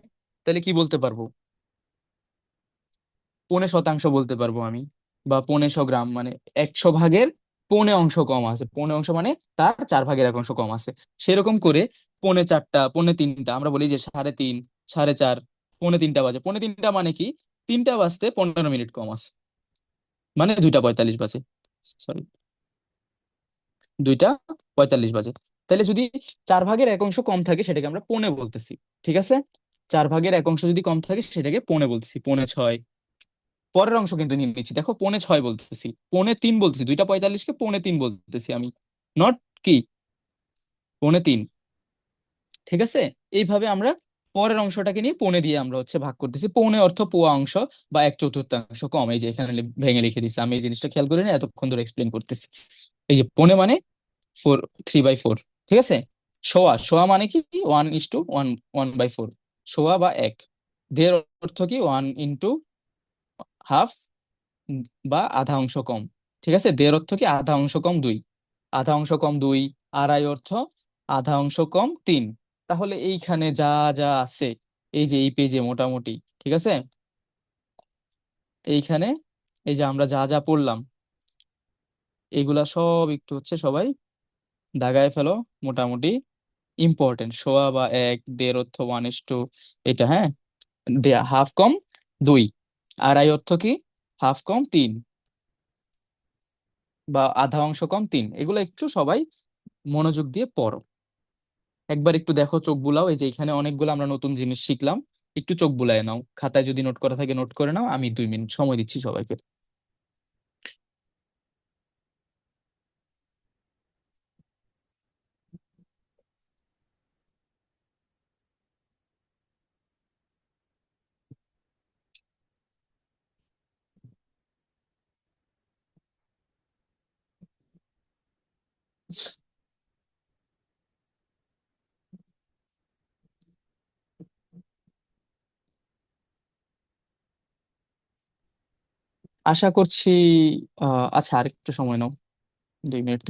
তাহলে কি বলতে পারবো? 0.5 শতাংশ বলতে পারবো আমি, বা 0.5 গ্রাম, মানে 100 ভাগের পৌনে অংশ কম আছে। পৌনে অংশ মানে তার 4 ভাগের 1 অংশ কম আছে। সেরকম করে 0.4টা, 0.3টা, আমরা বলি যে 3.5, 4:30, 0.3টা বাজে। 0.3টা মানে কি? 3টা বাজতে 15 মিনিট কম আছে, মানে 2টা 45 বাজে, সরি, 2টা 45 বাজে। তাহলে যদি 4 ভাগের 1 অংশ কম থাকে, সেটাকে আমরা পৌনে বলতেছি, ঠিক আছে? 4 ভাগের 1 অংশ যদি কম থাকে, সেটাকে পৌনে বলতেছি, 0.6। পরের অংশ কিন্তু নিয়ে নিচ্ছি, দেখো 0.6 বলতেছি, 0.3 বলতেছি, 2টা 45কে 0.3 বলতেছি আমি, নট কি 0.3, ঠিক আছে? এইভাবে আমরা পরের অংশটাকে নিয়ে পৌনে দিয়ে আমরা হচ্ছে ভাগ করতেছি। পৌনে অর্থ পোয়া অংশ, বা 1/4 কম। এই যে এখানে ভেঙে লিখে দিচ্ছি, আমি এই জিনিসটা খেয়াল করি না, এতক্ষণ ধরে এক্সপ্লেন করতেছি। এই যে পৌনে মানে 3/4, ঠিক আছে? সোয়া, সোয়া মানে কি? 1:1/4, সোয়া বা 1। দের অর্থ কি? 1 × ½ বা আধা অংশ কম, ঠিক আছে? দের অর্থ কি? আধা অংশ কম 2, আধা অংশ কম 2। আড়াই অর্থ আধা অংশ কম 3। তাহলে এইখানে যা যা আছে, এই যে এই পেজে মোটামুটি, ঠিক আছে, এইখানে এই যে আমরা যা যা পড়লাম, এগুলা সব একটু হচ্ছে সবাই দাগায় ফেলো। মোটামুটি ইম্পর্টেন্ট। সোয়া বা 1, দের অর্থ 1:, এটা, হ্যাঁ, হাফ কম 2, আড়াই অর্থ কি? হাফ কম 3, বা আধা অংশ কম 3। এগুলো একটু সবাই মনোযোগ দিয়ে পড়ো। একবার একটু দেখো, চোখ বুলাও। এই যে এখানে অনেকগুলো আমরা নতুন জিনিস শিখলাম, একটু চোখ বুলায় নাও। খাতায় যদি নোট করা থাকে নোট করে নাও। আমি 2 মিনিট সময় দিচ্ছি সবাইকে। আশা করছি, আচ্ছা, আর একটু সময় নাও, 2 মিনিট।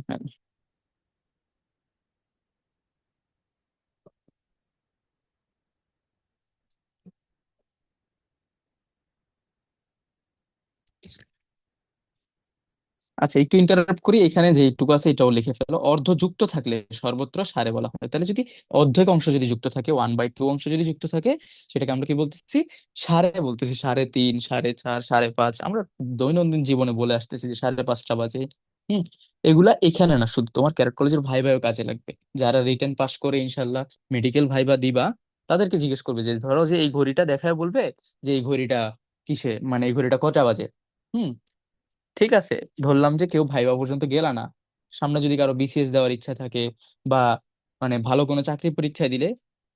আচ্ছা, একটু ইন্টারাপ্ট করি, এখানে যে এইটুকু আছে এটাও লিখে ফেলো। অর্ধ যুক্ত থাকলে সর্বত্র সারে বলা হয়। তাহলে যদি অর্ধেক অংশ যদি যুক্ত থাকে, 1/2 অংশ যদি যুক্ত থাকে, সেটাকে আমরা কি বলতেছি? সারে বলতেছি। 3.5, 4.5, 5.5 আমরা দৈনন্দিন জীবনে বলে আসতেছি যে 5:30 বাজে। হুম। এগুলা এখানে না, শুধু তোমার ক্যারেট কলেজের ভাইভাও কাজে লাগবে। যারা রিটেন পাস করে ইনশাল্লাহ মেডিকেল ভাইবা দিবা, তাদেরকে জিজ্ঞেস করবে যে ধরো যে এই ঘড়িটা দেখায় বলবে যে এই ঘড়িটা কিসে, মানে এই ঘড়িটা কটা বাজে। হুম। ঠিক আছে, ধরলাম যে কেউ ভাইবা পর্যন্ত গেলা না, সামনে যদি কারো বিসিএস দেওয়ার ইচ্ছা থাকে বা মানে ভালো কোনো চাকরি পরীক্ষায় দিলে,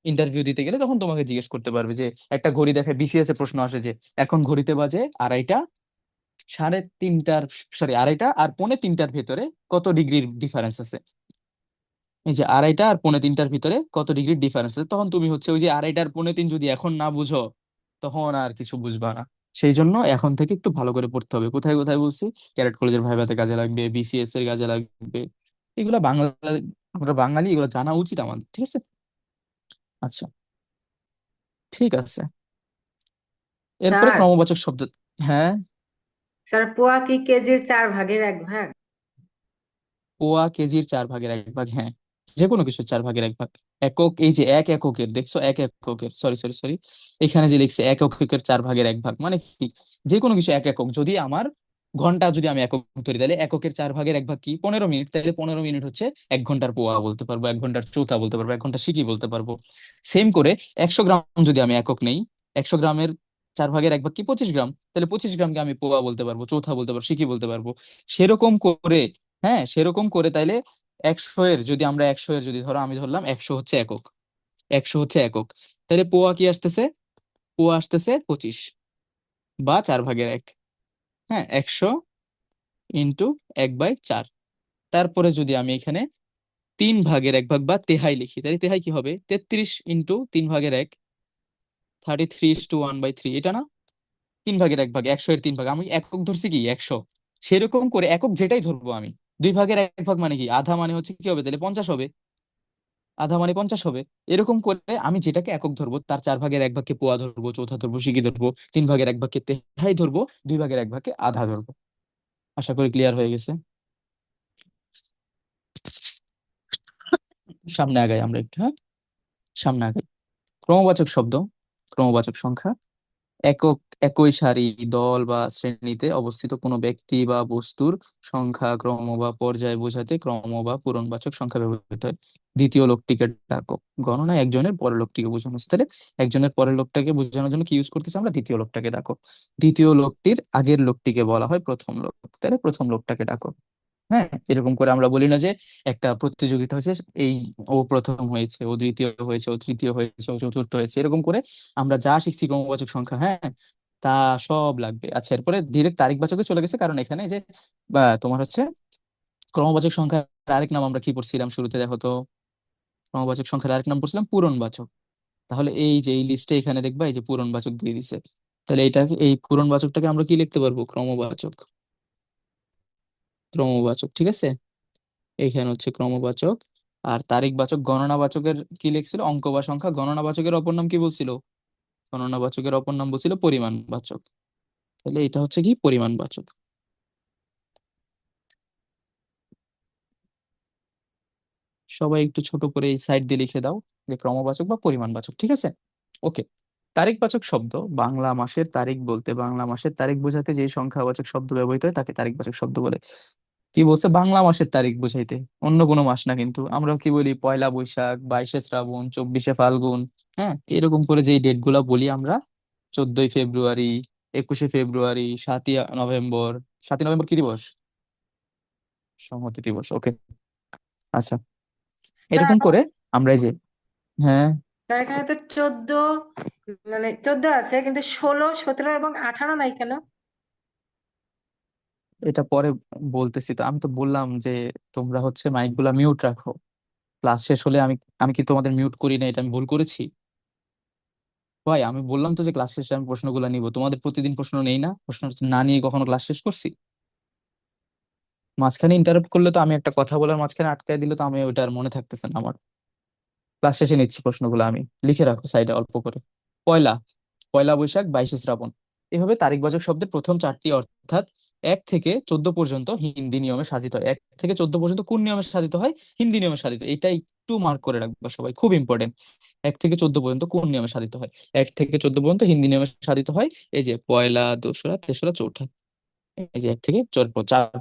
ইন্টারভিউ দিতে গেলে, তখন তোমাকে জিজ্ঞেস করতে পারবে যে একটা ঘড়ি দেখে বিসিএস এ প্রশ্ন আসে যে এখন ঘড়িতে বাজে 2:30, 3:30, সরি 2:30 আর 2:45 ভেতরে কত ডিগ্রির ডিফারেন্স আছে। এই যে 2:30 আর 2:45 ভিতরে কত ডিগ্রির ডিফারেন্স আছে, তখন তুমি হচ্ছে ওই যে 2:30 আর 2:45 যদি এখন না বুঝো, তখন আর কিছু বুঝবা না। সেই জন্য এখন থেকে একটু ভালো করে পড়তে হবে। কোথায় কোথায় বলছি? ক্যারেট কলেজের ভাইভাতে কাজে লাগবে, বিসিএস এর কাজে লাগবে। এগুলো বাংলা, আমরা বাঙালি, এগুলো জানা উচিত আমাদের, ঠিক আছে? আচ্ছা, ঠিক আছে। এরপরে স্যার ক্রমবাচক শব্দ। হ্যাঁ। স্যার পোয়া কি কেজির 4 ভাগের 1 ভাগ? পোয়া কেজির 4 ভাগের 1 ভাগ, হ্যাঁ। যে কোনো কিছু 4 ভাগের 1 ভাগ। একক, এই যে 1 এককের দেখছো, 1 এককের, সরি সরি সরি, এখানে যে লিখছে 1 এককের 4 ভাগের 1 ভাগ, মানে কি? যে কোনো কিছু 1 একক। যদি আমার ঘন্টা যদি আমি একক ধরি, তাহলে এককের 4 ভাগের 1 ভাগ কি? 15 মিনিট। তাহলে 15 মিনিট হচ্ছে 1 ঘন্টার পোয়া বলতে পারবো, 1 ঘন্টার চৌথা বলতে পারবো, 1 ঘন্টা সিকি বলতে পারবো। সেম করে 100 গ্রাম যদি আমি একক নেই, 100 গ্রামের 4 ভাগের 1 ভাগ কি? 25 গ্রাম। তাহলে 25 গ্রামকে আমি পোয়া বলতে পারবো, চৌথা বলতে পারবো, সিকি বলতে পারবো। সেরকম করে, হ্যাঁ সেরকম করে, তাইলে 100 এর যদি আমরা 100 এর যদি ধরো, আমি ধরলাম 100 হচ্ছে একক, 100 হচ্ছে একক, তাহলে পোয়া কি আসতেছে? পোয়া আসতেছে 25 বা 4 ভাগের 1। হ্যাঁ, 100 × 1/4। তারপরে যদি আমি এখানে 3 ভাগের 1 ভাগ বা তেহাই লিখি, তাহলে তেহাই কি হবে? 33 × 3 ভাগের 1, 33:1/3, এটা না? 3 ভাগের 1 ভাগ, 100 এর 3 ভাগ, আমি একক ধরছি কি? 100। সেরকম করে একক যেটাই ধরবো আমি, 2 ভাগের 1 ভাগ মানে কি? আধা মানে হচ্ছে কি হবে? তাহলে 50 হবে। আধা মানে 50 হবে। এরকম করে আমি যেটাকে একক ধরবো, তার 4 ভাগের 1 ভাগকে পোয়া ধরবো, চৌথা ধরবো, সিকি ধরবো, 3 ভাগের 1 ভাগকে তেহাই ধরবো, 2 ভাগের 1 ভাগকে আধা ধরবো। আশা করি ক্লিয়ার হয়ে গেছে। সামনে আগাই আমরা একটু, হ্যাঁ, সামনে আগাই। ক্রমবাচক শব্দ, ক্রমবাচক সংখ্যা। একক, একই সারি, দল বা শ্রেণীতে অবস্থিত কোনো ব্যক্তি বা বস্তুর সংখ্যা, ক্রম বা পর্যায় বোঝাতে ক্রম বা পূরণবাচক সংখ্যা ব্যবহৃত হয়। দ্বিতীয় লোকটিকে ডাকো। গণনায় একজনের পরের লোকটিকে বোঝানো হচ্ছে, তাহলে একজনের পরের লোকটাকে বোঝানোর জন্য কি ইউজ করতেছে আমরা? দ্বিতীয় লোকটাকে ডাকো। দ্বিতীয় লোকটির আগের লোকটিকে বলা হয় প্রথম লোক, তাহলে প্রথম লোকটাকে ডাকো। হ্যাঁ, এরকম করে আমরা বলি না যে একটা প্রতিযোগিতা হয়েছে, এই ও প্রথম হয়েছে, ও দ্বিতীয় হয়েছে, ও তৃতীয় হয়েছে, ও চতুর্থ হয়েছে, এরকম করে আমরা যা শিখছি ক্রমবাচক সংখ্যা, হ্যাঁ, তা সব লাগবে। আচ্ছা, এরপরে ডিরেক্ট তারিখবাচকে চলে গেছে, কারণ এখানে যে বা তোমার হচ্ছে ক্রমবাচক সংখ্যার আরেক নাম আমরা কি পড়ছিলাম শুরুতে? দেখো তো, ক্রমবাচক সংখ্যার আরেক নাম পড়ছিলাম পূরণবাচক। তাহলে এই যে এই লিস্টে এখানে দেখবা এই যে পূরণবাচক দিয়ে দিছে, তাহলে এটাকে, এই পূরণবাচকটাকে আমরা কি লিখতে পারবো? ক্রমবাচক। ক্রমবাচক, ঠিক আছে। এইখানে হচ্ছে ক্রমবাচক। আর তারিখবাচক, গণনাবাচকের কি লিখছিল? অঙ্ক বা সংখ্যা। গণনাবাচকের অপর নাম কি বলছিল? গণনাবাচকের অপর নাম বলছিল পরিমাণবাচক। তাহলে এটা হচ্ছে কি? পরিমাণবাচক। সবাই একটু ছোট করে এই সাইড দিয়ে লিখে দাও যে ক্রমবাচক বা পরিমাণবাচক, ঠিক আছে? ওকে। তারিখবাচক শব্দ, বাংলা মাসের তারিখ বলতে বাংলা মাসের তারিখ বোঝাতে যে সংখ্যাবাচক শব্দ ব্যবহৃত হয় তাকে তারিখবাচক শব্দ বলে। কি বলছে? বাংলা মাসের তারিখ বোঝাইতে, অন্য কোনো মাস না। কিন্তু আমরা কি বলি? 1লা বৈশাখ, 22শে শ্রাবণ, 24শে ফাল্গুন। হ্যাঁ, এরকম করে যেই ডেট গুলা বলি আমরা, 14ই ফেব্রুয়ারি, 21শে ফেব্রুয়ারি, 7ই নভেম্বর। 7ই নভেম্বর কি দিবস? সংহতি দিবস, ওকে। আচ্ছা, এরকম স্যার করে আমরা এই যে, হ্যাঁ, স্যার, এখানে তো 14, মানে 14 আছে, কিন্তু 16, 17 এবং 18 নাই কেন? এটা পরে বলতেছি। তো আমি তো বললাম যে তোমরা হচ্ছে মাইক গুলা মিউট রাখো। ক্লাস শেষ হলে আমি আমি কি তোমাদের মিউট করি না? এটা আমি ভুল করেছি? ভাই, আমি বললাম তো যে ক্লাস শেষে আমি প্রশ্নগুলো নিব। তোমাদের প্রতিদিন প্রশ্ন নেই না? প্রশ্ন না নিয়ে কখনো ক্লাস শেষ করছি? মাঝখানে ইন্টারাপ্ট করলে তো, আমি একটা কথা বলার মাঝখানে আটকায় দিলে তো আমি ওইটা আর মনে থাকতেছে না আমার। ক্লাস শেষে নিচ্ছি প্রশ্নগুলো আমি। লিখে রাখো সাইডে অল্প করে। পয়লা, 1লা বৈশাখ, 22শে শ্রাবণ। এভাবে তারিখবাচক শব্দের প্রথম 4টি অর্থাৎ 1 থেকে 14 পর্যন্ত হিন্দি নিয়মে সাধিত হয়। 1 থেকে 14 পর্যন্ত কোন নিয়মে সাধিত হয়? হিন্দি নিয়মে সাধিত। এটা একটু মার্ক করে রাখবা সবাই, খুব ইম্পর্টেন্ট। 1 থেকে 14 পর্যন্ত কোন নিয়মে সাধিত হয়? 1 থেকে 14 পর্যন্ত হিন্দি নিয়মে সাধিত হয়। এই যে পয়লা, দোসরা, তেসরা, চৌঠা, এই যে 1 থেকে 4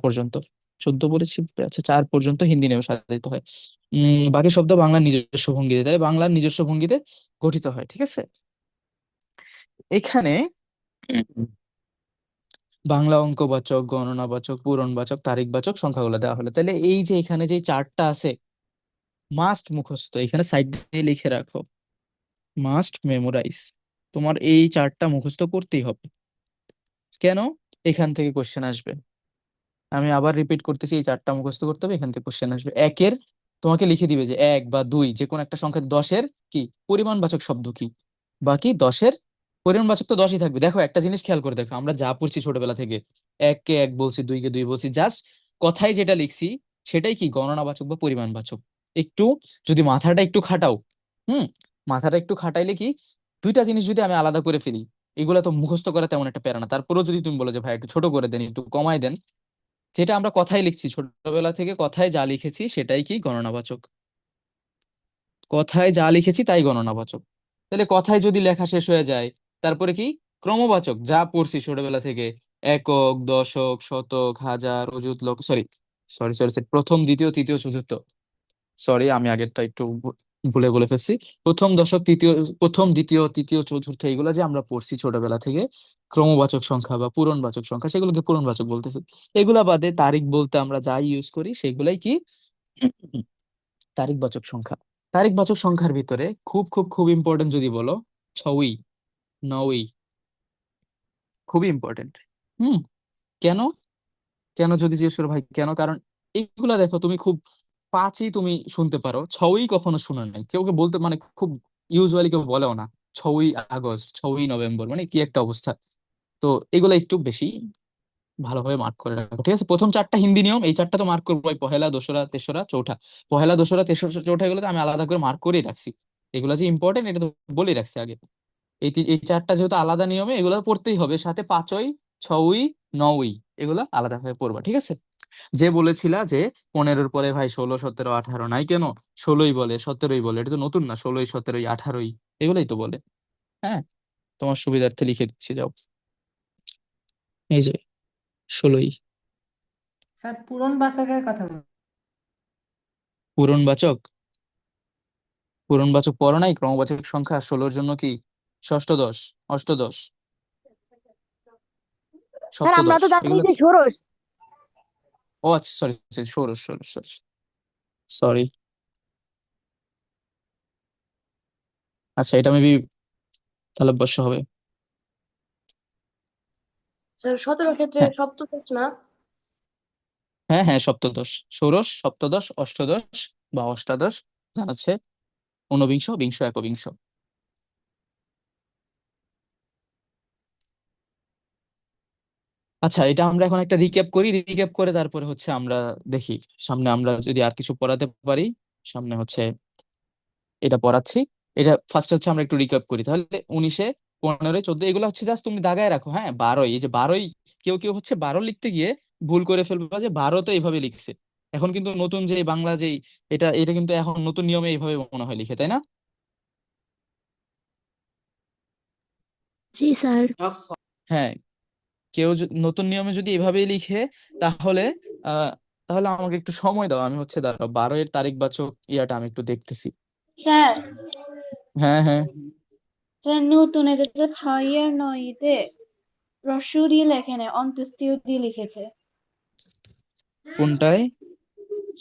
পর্যন্ত। 14 বলেছি, আচ্ছা 4 পর্যন্ত হিন্দি নিয়মে সাধিত হয়। বাকি শব্দ বাংলার নিজস্ব ভঙ্গিতে, তাই বাংলার নিজস্ব ভঙ্গিতে গঠিত হয়। ঠিক আছে, এখানে বাংলা অঙ্কবাচক, গণনাবাচক, পূরণবাচক, তারিখবাচক সংখ্যাগুলো দেওয়া হলো। তাহলে এই যে এখানে যে চারটা আছে মাস্ট মুখস্থ, এখানে সাইড দিয়ে লিখে রাখো, মাস্ট মেমোরাইজ। তোমার এই চারটা মুখস্থ করতেই হবে। কেন? এখান থেকে কোশ্চেন আসবে। আমি আবার রিপিট করতেছি, এই চারটা মুখস্থ করতে হবে, এখান থেকে কোশ্চেন আসবে। একের তোমাকে লিখে দিবে যে 1 বা 2 যে কোনো একটা সংখ্যা, 10-এর কি পরিমাণবাচক শব্দ কি, বাকি 10-এর পরিমাণবাচক তো 10ই থাকবে। দেখো একটা জিনিস খেয়াল করে দেখো, আমরা যা পড়ছি ছোটবেলা থেকে, 1 কে 1 বলছি, 2 কে 2 বলছি, জাস্ট কথায় যেটা লিখছি সেটাই কি গণনাবাচক বা পরিমাণবাচক। একটু যদি মাথাটা একটু খাটাও, হুম, মাথাটা একটু খাটাইলে কি, দুইটা জিনিস যদি আমি আলাদা করে ফেলি, এগুলা তো মুখস্থ করা তেমন একটা প্যারা না। তারপরেও যদি তুমি বলো যে ভাই একটু ছোট করে দেন, একটু কমায় দেন, যেটা আমরা কথায় লিখছি ছোটবেলা থেকে, কথায় যা লিখেছি সেটাই কি গণনাবাচক। কথায় যা লিখেছি তাই গণনাবাচক। তাহলে কথায় যদি লেখা শেষ হয়ে যায়, তারপরে কি ক্রমবাচক, যা পড়ছি ছোটবেলা থেকে, একক, দশক, শতক, হাজার, অযুত, লক্ষ, সরি সরি সরি সরি, প্রথম, দ্বিতীয়, তৃতীয়, চতুর্থ, সরি আমি আগেরটা একটু ভুলে বলে ফেলছি। প্রথম, দশক, তৃতীয়, প্রথম, দ্বিতীয়, তৃতীয়, চতুর্থ, এগুলো যে আমরা পড়ছি ছোটবেলা থেকে, ক্রমবাচক সংখ্যা বা পূরণবাচক সংখ্যা, সেগুলোকে পূরণবাচক বলতেছে। এগুলা বাদে তারিখ বলতে আমরা যাই ইউজ করি সেগুলাই কি তারিখবাচক সংখ্যা। তারিখবাচক সংখ্যার ভিতরে খুব খুব খুব ইম্পর্টেন্ট যদি বলো, ছয়ই, নয়ই, খুবই ইম্পর্টেন্ট। হুম, কেন? কেন যদি জিজ্ঞেস করো ভাই কেন, কারণ এইগুলা দেখো তুমি খুব, 5ই তুমি শুনতে পারো, 6ই কখনো শুনে নাই কেউ, কে বলতে মানে খুব ইউজুয়ালি কেউ বলেও না। 6ই আগস্ট, 6ই নভেম্বর, মানে কি একটা অবস্থা। তো এগুলো একটু বেশি ভালোভাবে মার্ক করে রাখো। ঠিক আছে, প্রথম চারটা হিন্দি নিয়ম, এই চারটা তো মার্ক করবো, পহেলা, দোসরা, তেসরা, চৌঠা। পহেলা, দোসরা, তেসরা, চৌঠা, এগুলো তো আমি আলাদা করে মার্ক করেই রাখছি। এগুলো যে ইম্পর্টেন্ট এটা তো বলেই রাখছি আগে। এই চারটা যেহেতু আলাদা নিয়মে, এগুলো পড়তেই হবে, সাথে 5ই, 6ই, 9ই, এগুলো আলাদা ভাবে পড়বা। ঠিক আছে, যে বলেছিলা যে 15-র পরে ভাই 16, 17, 18 নাই কেন, 16ই বলে, 17ই বলে, এটা তো নতুন না, 16, 17, 18, এগুলোই তো বলে। হ্যাঁ, তোমার সুবিধার্থে লিখে দিচ্ছি, যাও, এই যে 16ই। স্যার পূরণবাচকের কথা বলুন। পূরণবাচক, পূরণবাচক পড়ো নাই? ক্রমবাচক সংখ্যা 16-র জন্য কি ষষ্ঠদশ, অষ্টদশ, স্যার আমরা সপ্তদশ, তো জানি এগুলো যে কি? ষোড়শ। ও আচ্ছা, সরি সরি, ষোড়শ, ষোড়শ, ষোড়শ, সরি। আচ্ছা, এটা মেবি তাহলে অবশ্য হবে। স্যার 17 ক্ষেত্রে হ্যাঁ সপ্তদশ না? হ্যাঁ হ্যাঁ, সপ্তদশ, ষোড়শ, সপ্তদশ, অষ্টদশ বা অষ্টাদশ, জানাচ্ছে ঊনবিংশ, বিংশ, একবিংশ। আচ্ছা, এটা আমরা এখন একটা রিক্যাপ করি, রিক্যাপ করে তারপরে হচ্ছে আমরা দেখি সামনে আমরা যদি আর কিছু পড়াতে পারি। সামনে হচ্ছে এটা পড়াচ্ছি। এটা ফার্স্ট হচ্ছে আমরা একটু রিক্যাপ করি তাহলে। 19-এ, 15-এ, 14, এগুলো হচ্ছে জাস্ট তুমি দাগায় রাখো। হ্যাঁ, 12, এই যে 12, কেউ কেউ হচ্ছে 12 লিখতে গিয়ে ভুল করে ফেলবা যে 12 তো এইভাবে লিখছে। এখন কিন্তু নতুন যে বাংলা যেই, এটা এটা কিন্তু এখন নতুন নিয়মে এইভাবে মনে হয় লিখে, তাই না? জি স্যার। হ্যাঁ, কেউ নতুন নিয়মে যদি এভাবেই লিখে, তাহলে আহ তাহলে আমাকে একটু সময় দাও, আমি হচ্ছে দাঁড়াও 12-এর তারিখবাচক ইয়াটা আমি একটু দেখতেছি। স্যার হ্যাঁ হ্যাঁ, স্যার নতুন এটাতে 6 আর 9-তে রস্বই দিয়ে লেখে না, অন্ত্যেষ্টিও দিয়ে লিখেছে। কোনটায়?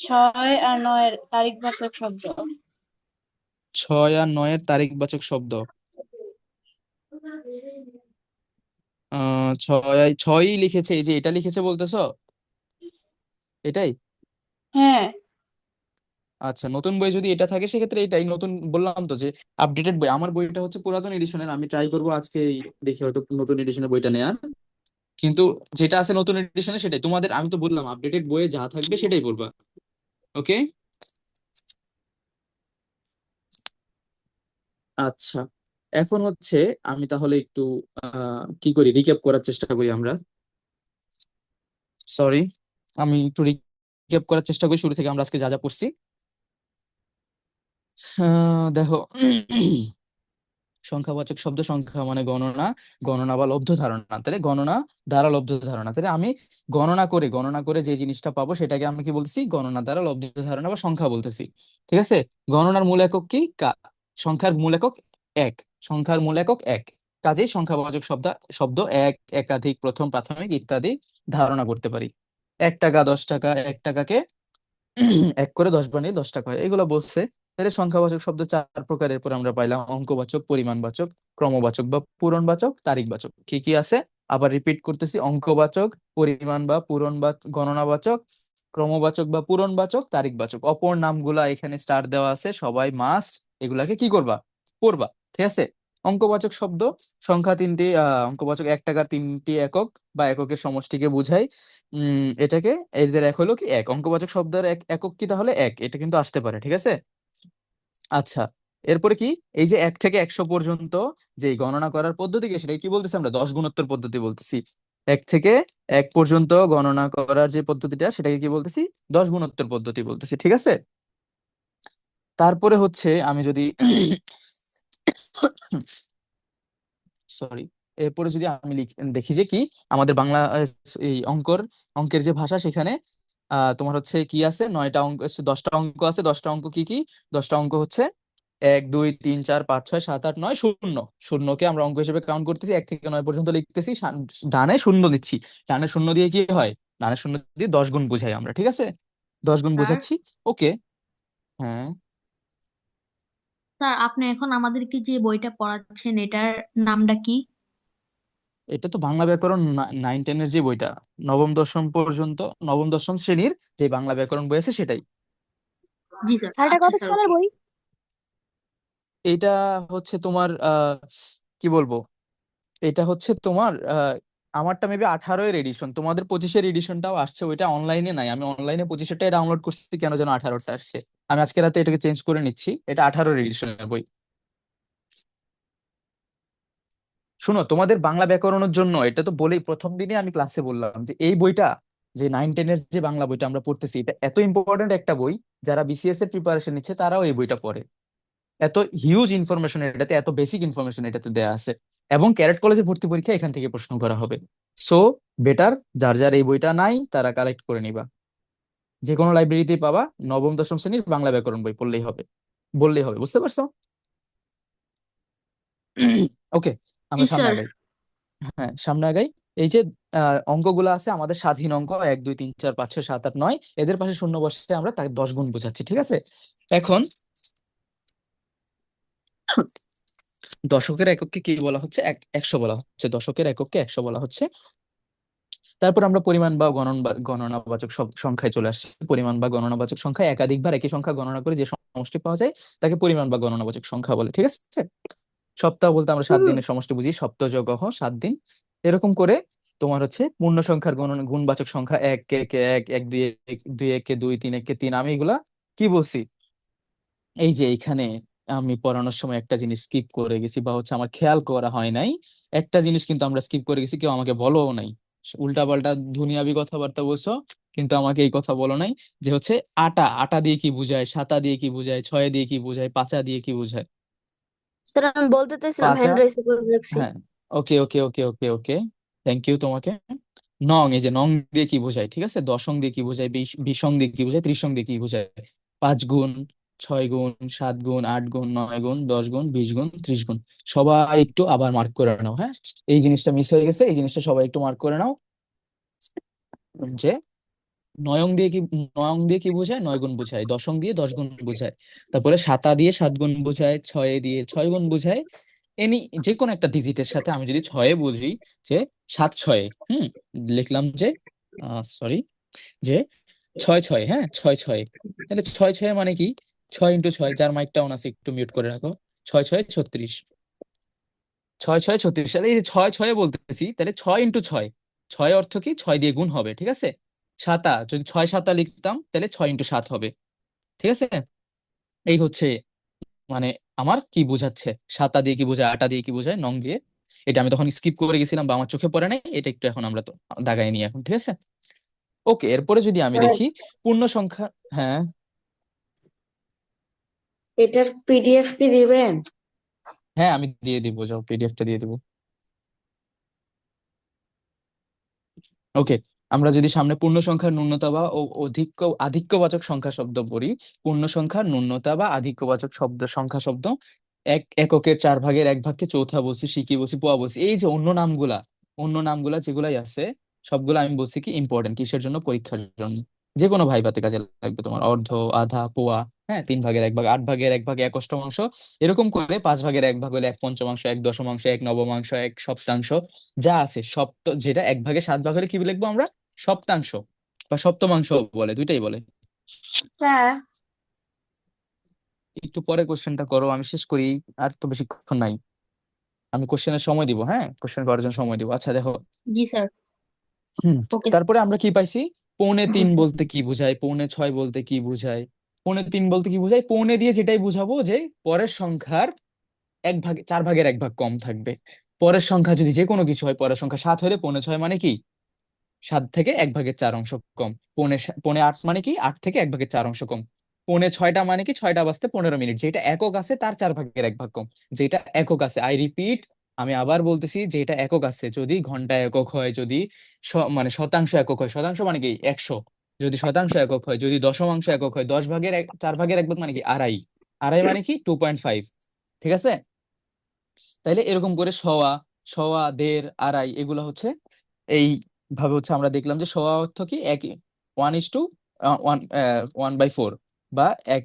6 আর 9-এর তারিখবাচক শব্দ। 6 আর 9-এর তারিখবাচক শব্দ, 6ই লিখেছে, এই যে এটা লিখেছে বলতেছো, এটাই? হ্যাঁ আচ্ছা, নতুন বই যদি এটা থাকে সেক্ষেত্রে এটাই নতুন, বললাম তো যে আপডেটেড বই, আমার বইটা হচ্ছে পুরাতন এডিশনের, আমি ট্রাই করবো আজকে দেখি হয়তো নতুন এডিশনের বইটা নেয়ার। কিন্তু যেটা আছে নতুন এডিশনে সেটাই তোমাদের, আমি তো বললাম আপডেটেড বইয়ে যা থাকবে সেটাই বলবা। ওকে, আচ্ছা, এখন হচ্ছে আমি তাহলে একটু কি করি, রিক্যাপ করার চেষ্টা করি আমরা। সরি, আমি একটু রিক্যাপ করার চেষ্টা করি শুরু থেকে আমরা আজকে যা যা পড়ছি। দেখো, সংখ্যাবাচক শব্দ, সংখ্যা মানে গণনা, গণনা বা লব্ধ ধারণা, তাহলে গণনা দ্বারা লব্ধ ধারণা, তাহলে আমি গণনা করে যে জিনিসটা পাবো সেটাকে আমি কি বলতেছি, গণনা দ্বারা লব্ধ ধারণা বা সংখ্যা বলতেছি। ঠিক আছে, গণনার মূল একক কি? সংখ্যার মূল একক এক, সংখ্যার মূল একক এক, কাজেই সংখ্যাবাচক শব্দ এক, একাধিক, প্রথম, প্রাথমিক ইত্যাদি ধারণা করতে পারি। 1 টাকা, 10 টাকা, 1 টাকাকে এক করে 10 বানিয়ে 10 টাকা হয়, এগুলো বলছে। তাহলে সংখ্যাবাচক শব্দ 4 প্রকার। এরপর আমরা পাইলাম অঙ্কবাচক, পরিমাণবাচক, ক্রমবাচক বা পূরণবাচক, তারিখবাচক। কি কি আছে আবার রিপিট করতেছি: অঙ্কবাচক, পরিমাণ বা পূরণ বা গণনাবাচক, ক্রমবাচক বা পূরণবাচক, তারিখবাচক। অপর নামগুলা এখানে স্টার দেওয়া আছে, সবাই মাস্ট এগুলাকে কি করবা, পড়বা। ঠিক আছে, অঙ্কবাচক শব্দ সংখ্যা তিনটি, অঙ্কবাচক 1 টাকার 3টি একক বা এককের সমষ্টিকে বোঝায়। এটাকে এদের এক হলো কি এক, অঙ্কবাচক শব্দের একক কি তাহলে এক, এটা কিন্তু আসতে পারে। ঠিক আছে, আচ্ছা, এরপরে কি, এই যে 1 থেকে 100 পর্যন্ত যে গণনা করার পদ্ধতিকে সেটাকে কি বলতেছি আমরা, 10 গুণোত্তর পদ্ধতি বলতেছি। 1 থেকে 1 পর্যন্ত গণনা করার যে পদ্ধতিটা সেটাকে কি বলতেছি, 10 গুণোত্তর পদ্ধতি বলতেছি। ঠিক আছে, তারপরে হচ্ছে আমি যদি সরি, এরপরে যদি আমি দেখি যে কি আমাদের বাংলা এই অঙ্কের যে ভাষা সেখানে তোমার হচ্ছে কি আছে, 9টা অঙ্ক, 10টা অঙ্ক আছে। 10টা অঙ্ক কি কি? 10টা অঙ্ক হচ্ছে 1 2 3 4 5 6 7 8 9 0। শূন্যকে আমরা অঙ্ক হিসেবে কাউন্ট করতেছি, 1 থেকে 9 পর্যন্ত লিখতেছি, ডানে শূন্য দিচ্ছি। ডানে শূন্য দিয়ে কি হয়, ডানে শূন্য দিয়ে 10 গুণ বোঝাই আমরা। ঠিক আছে, 10 গুণ স্যার বোঝাচ্ছি। ওকে, হ্যাঁ, স্যার আপনি এখন আমাদেরকে যে বইটা পড়াচ্ছেন এটার নামটা কি? এটা তো বাংলা ব্যাকরণ 9 10-এর যে বইটা, নবম দশম পর্যন্ত, নবম দশম শ্রেণীর যে বাংলা ব্যাকরণ বই আছে সেটাই। জি স্যার, স্যার এটা আচ্ছা কত স্যার, সালের ওকে। বই? এটা হচ্ছে তোমার কি বলবো, এটা হচ্ছে তোমার আমারটা মেবি 18-এর এডিশন, তোমাদের 25-এর এডিশনটাও আসছে, ওইটা অনলাইনে নাই। আমি অনলাইনে 25-এরটাই ডাউনলোড করছি, কেন যেন 18টা আসছে। আমি আজকে রাতে এটাকে চেঞ্জ করে নিচ্ছি, এটা 18-এর এডিশনের বই। শুনো, তোমাদের বাংলা ব্যাকরণের জন্য এটা তো বলেই প্রথম দিনে আমি ক্লাসে বললাম যে এই বইটা, যে 9 10-এর যে বাংলা বইটা আমরা পড়তেছি, এটা এত ইম্পর্টেন্ট একটা বই, যারা বিসিএস এর প্রিপারেশন নিচ্ছে তারাও এই বইটা পড়ে। এত হিউজ ইনফরমেশন এটাতে, এত বেসিক ইনফরমেশন এটাতে দেয়া আছে, এবং ক্যারেট কলেজে ভর্তি পরীক্ষা এখান থেকে প্রশ্ন করা হবে। সো বেটার, যার যার এই বইটা নাই তারা কালেক্ট করে নিবা, যে কোনো লাইব্রেরিতেই পাবা। নবম দশম শ্রেণীর বাংলা ব্যাকরণ বই পড়লেই হবে, বললেই হবে। বুঝতে পারছো? ওকে, জি আমরা সামনে স্যার। আগাই। হ্যাঁ, সামনে আগাই। এই যে অঙ্কগুলো আছে আমাদের স্বাধীন অঙ্ক, 1 2 3 4 5 6 7 8 9, এদের পাশে শূন্য বসে আমরা তাকে 10 গুণ বোঝাচ্ছি। ঠিক আছে, এখন দশকের এককে কি বলা হচ্ছে, 100 বলা হচ্ছে, দশকের এককে 100 বলা হচ্ছে। তারপর আমরা পরিমাণ বা গণনাবাচক সংখ্যায় চলে আসছি। পরিমাণ বা গণনাবাচক সংখ্যা একাধিকবার একই সংখ্যা গণনা করে যে সমষ্টি পাওয়া যায় তাকে পরিমাণ বা গণনাবাচক সংখ্যা বলে। ঠিক আছে, সপ্তাহ বলতে আমরা 7 দিনের সমষ্টি বুঝি, সপ্তাহ যোগ 7 দিন। এরকম করে তোমার হচ্ছে পূর্ণ সংখ্যার গুণবাচক সংখ্যা 1 কে 1 1 2 2 1 কে 2 3 1 কে 3। আমি এগুলা কি বলছি, এই যে এইখানে আমি পড়ানোর সময় একটা জিনিস স্কিপ করে গেছি, বা হচ্ছে আমার খেয়াল করা হয় নাই। একটা জিনিস কিন্তু আমরা স্কিপ করে গেছি, কেউ আমাকে বলোও নাই। উল্টা পাল্টা দুনিয়াবি কথাবার্তা বলছো, কিন্তু আমাকে এই কথা বলো নাই, যে হচ্ছে আটা, আটা দিয়ে কি বোঝায়, সাতা দিয়ে কি বোঝায়, ছয় দিয়ে কি বোঝায়, পাঁচা দিয়ে কি বোঝায়। স্যার আমি বলতে চাইছিলাম, পাঁচা, হ্যান্ড রাইজ করে রাখছি। হ্যাঁ, ওকে ওকে ওকে ওকে ওকে, থ্যাংক ইউ তোমাকে। নং, এই যে নং দিয়ে কি বোঝায়, ঠিক আছে, দশং দিয়ে কি বোঝায়, বিশং দিয়ে কি বোঝায়, ত্রিশং দিয়ে কি বোঝায়, 5 গুণ, 6 গুণ, 7 গুণ, 8 গুণ, 9 গুণ, 10 গুণ, 20 গুণ, 30 গুণ। সবাই একটু আবার মার্ক করে নাও, হ্যাঁ, এই জিনিসটা মিস হয়ে গেছে, এই জিনিসটা সবাই একটু মার্ক করে নাও, যে নয়ং দিয়ে কি বোঝায়, 9 গুণ বোঝায়, দশং দিয়ে 10 গুণ বোঝায়, তারপরে সাতা দিয়ে 7 গুণ বোঝায়, ছয়ে দিয়ে 6 গুণ বোঝায়। যে কোনো একটা ডিজিটের সাথে আমি যদি ছয়ে বুঝি, যে 7 ছয়ে, লিখলাম যে সরি, যে 6 6, হ্যাঁ, 6 6, তাহলে 6 6 মানে কি, 6 × 6, যার মাইকটা অন আছে একটু মিউট করে রাখো, 6 6 36, 6 6 36। তাহলে এই যে 6 6 বলতেছি, তাহলে 6 × 6, 6 অর্থ কি, 6 দিয়ে গুণ হবে। ঠিক আছে, সাতা, যদি 6 7 লিখতাম তাহলে 6 × 7 হবে। ঠিক আছে, এই হচ্ছে মানে আমার কি বোঝাচ্ছে, সাতা দিয়ে কি বোঝায়, আটা দিয়ে কি বোঝায়, নং দিয়ে। এটা আমি তখন স্কিপ করে গেছিলাম বা আমার চোখে পড়ে নাই, এটা একটু এখন আমরা তো দাগাই নিই এখন। ঠিক আছে, ওকে, এরপরে যদি আমি স্যার দেখি পূর্ণ সংখ্যা, হ্যাঁ এটার পিডিএফ কি দিবেন? হ্যাঁ আমি দিয়ে দিব, যাও পিডিএফটা দিয়ে দিব। ওকে, আমরা যদি সামনে পূর্ণ সংখ্যার ন্যূনতা বা আধিক্যবাচক সংখ্যা শব্দ পড়ি, পূর্ণ সংখ্যার ন্যূনতা বা আধিক্যবাচক সংখ্যা শব্দ, এককের 4/1 ভাগকে চৌথা বলছি, সিকি বলছি, পোয়া বলছি, এই যে অন্য নামগুলা যেগুলাই আছে সবগুলো আমি বলছি কি ইম্পর্টেন্ট, কিসের জন্য? পরীক্ষার জন্য। যে কোনো ভাইভাতে কাজে লাগবে তোমার, অর্ধ, আধা, পোয়া, হ্যাঁ, 3/1 ভাগ, 8/1 ভাগ, 1/8, এরকম করে 5/1 ভাগ হলে 1/5, 1/10, 1/9, 1/7, যা আছে যেটা 1/7 ভাগ হলে কি লিখবো আমরা? সপ্তাংশ বা সপ্তমাংশ বলে, দুইটাই বলে। স্যার একটু পরে কোশ্চেনটা করো, আমি শেষ করি, আর তো বেশিক্ষণ নাই। আমি কোশ্চেনের সময় দিব, হ্যাঁ, কোশ্চেন করার জন্য সময় দিব। আচ্ছা দেখো, জি স্যার। ওকে তারপরে আমরা কি পাইছি? পৌনে জি তিন স্যার। বলতে কি বোঝায়, পৌনে 6 বলতে কি বোঝায়, পৌনে 3 বলতে কি বোঝায়? পৌনে দিয়ে যেটাই বুঝাবো যে পরের সংখ্যার 4/1 ভাগ কম থাকবে। পরের সংখ্যা যদি যে কোনো কিছু হয়, পরের সংখ্যা 7 হলে পৌনে 6 মানে কি 7 থেকে 1/4 কম। পৌনে 8 মানে কি 8 থেকে 1/4 কম। পৌনে 6টা মানে কি 6টা বাজতে 15 মিনিট, যেটা একক আছে তার 4/1 ভাগ কম। যেটা একক আছে, আই রিপিট, আমি আবার বলতেছি, যেটা একক আছে, যদি ঘন্টা একক হয়, যদি মানে শতাংশ একক হয়, শতাংশ মানে কি 100, যদি শতাংশ একক হয়, যদি দশমাংশ একক হয়, 4/1 মানে কি আড়াই, আড়াই মানে কি 2.5, ঠিক আছে? তাইলে এরকম করে সওয়া, সওয়া, দেড়, আড়াই, এগুলো হচ্ছে এই ভাবে হচ্ছে আমরা দেখলাম যে সওয়া অর্থ কি 1:1/4, বা এক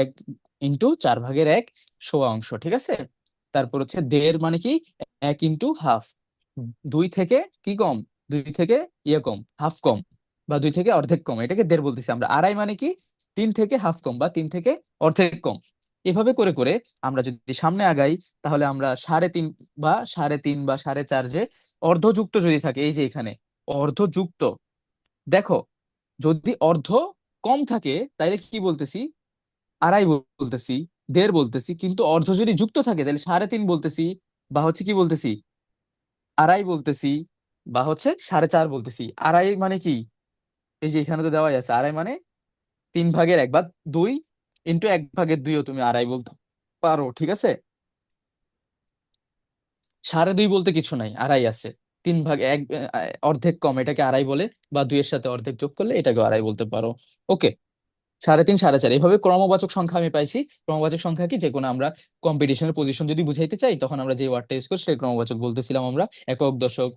এক ইন্টু 4/1 সওয়া অংশ, ঠিক আছে? তারপর হচ্ছে দেড় মানে কি 1 ইন্টু হাফ, 2 থেকে কি কম, 2 থেকে কম, হাফ কম, বা 2 থেকে অর্ধেক কম, এটাকে দেড় বলতেছি আমরা। আড়াই মানে কি 3 থেকে হাফ কম, বা 3 থেকে অর্ধেক কম। এভাবে করে করে আমরা যদি সামনে আগাই, তাহলে আমরা 3.5 বা 3.5 বা 4.5, যে অর্ধযুক্ত যদি থাকে, এই যে এখানে অর্ধযুক্ত, দেখো, যদি অর্ধ কম থাকে তাইলে কি বলতেছি? আড়াই বলতেছি, দেড় বলতেছি। কিন্তু অর্ধ যদি যুক্ত থাকে তাহলে 3.5 বলতেছি, বা হচ্ছে কি বলতেছি? আড়াই বলতেছি, বা হচ্ছে 4.5 বলতেছি। আড়াই মানে কি, এই যে এখানে তো দেওয়াই আছে, আড়াই মানে 3/1 বা 2 ইন্টু 1/2ও তুমি আড়াই বলতে পারো, ঠিক আছে? 2.5 বলতে কিছু নাই, আড়াই আছে, 3/1, অর্ধেক কম, এটাকে আড়াই বলে, বা 2 এর সাথে অর্ধেক যোগ করলে এটাকে আড়াই বলতে পারো। ওকে, 3.5, 4.5, এইভাবে ক্রমবাচক সংখ্যা আমি পাইছি। ক্রমবাচক সংখ্যা কি, যে কোনো আমরা কম্পিটিশনের পজিশন যদি বুঝাইতে চাই, তখন আমরা যে ওয়ার্ডটা ইউজ করি সেই ক্রমবাচক বলতেছিলাম আমরা। একক, দশক,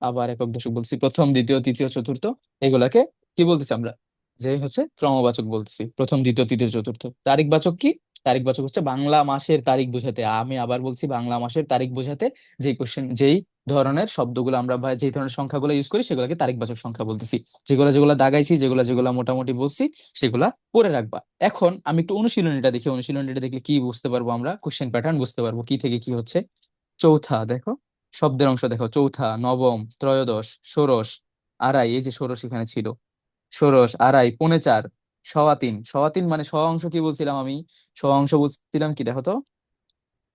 আবার একক, দশক বলছি, প্রথম, দ্বিতীয়, তৃতীয়, চতুর্থ, এগুলাকে কি বলতেছি আমরা? যে হচ্ছে ক্রমবাচক বলতেছি, প্রথম, দ্বিতীয়, তৃতীয়, চতুর্থ। তারিখবাচক কি? তারিখবাচক হচ্ছে বাংলা মাসের তারিখ বোঝাতে, আমি আবার বলছি, বাংলা মাসের তারিখ বোঝাতে যেই ধরনের শব্দগুলো আমরা বা যেই ধরনের সংখ্যাগুলো ইউজ করি সেগুলোকে তারিখবাচক সংখ্যা বলতেছি। যেগুলো যেগুলো দাগাইছি, যেগুলো যেগুলো মোটামুটি বলছি, সেগুলা পড়ে রাখবা। এখন আমি একটু অনুশীলনীটা দেখি, অনুশীলনীটা দেখলে কি বুঝতে পারবো আমরা? কোশ্চেন প্যাটার্ন বুঝতে পারবো কি থেকে কি হচ্ছে। চৌথা, দেখো শব্দের অংশ দেখো, চৌথা, নবম, ত্রয়োদশ, ষোড়শ, আড়াই, এই যে ষোড়শ এখানে ছিল, ষোড়শ, আড়াই, পৌনে 4, 3.15, 3.15 মানে স অংশ কি বলছিলাম আমি? স অংশ বলছিলাম কি, দেখো তো,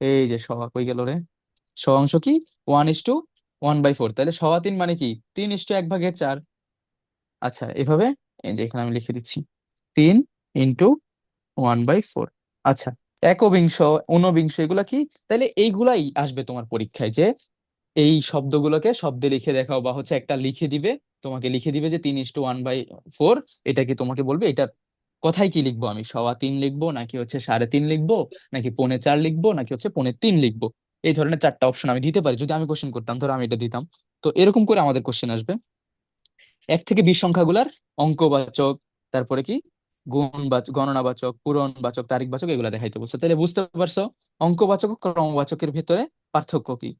এই যে কই গেল রে? স অংশ কি 1:1/4, তাহলে 3.15 মানে কি 3:1/4। আচ্ছা, এভাবে এই যে এখানে আমি লিখে দিচ্ছি 3:1/4। আচ্ছা, একবিংশ, ঊনবিংশ, এগুলা কি? তাহলে এইগুলাই আসবে তোমার পরীক্ষায়, যে এই শব্দগুলোকে শব্দে লিখে দেখাও, বা হচ্ছে একটা লিখে দিবে, তোমাকে লিখে দিবে যে 3:1/4, এটাকে তোমাকে বলবে এটার কথাই কি লিখবো, আমি 3.15 লিখবো, নাকি হচ্ছে 3.5 লিখবো, নাকি পৌনে 4 লিখবো, নাকি হচ্ছে পৌনে 3 লিখবো। এই ধরনের 4টা অপশন আমি দিতে পারি, যদি আমি কোশ্চেন করতাম, ধরো আমি এটা দিতাম। তো এরকম করে আমাদের কোশ্চেন আসবে। 1 থেকে 20 সংখ্যাগুলার অঙ্কবাচক, তারপরে কি গণনাবাচক, পূরণবাচক, তারিখবাচক, এগুলা দেখাইতে বলছে। তাহলে বুঝতে পারছো অঙ্কবাচক ও ক্রমবাচকের ভেতরে পার্থক্য কি।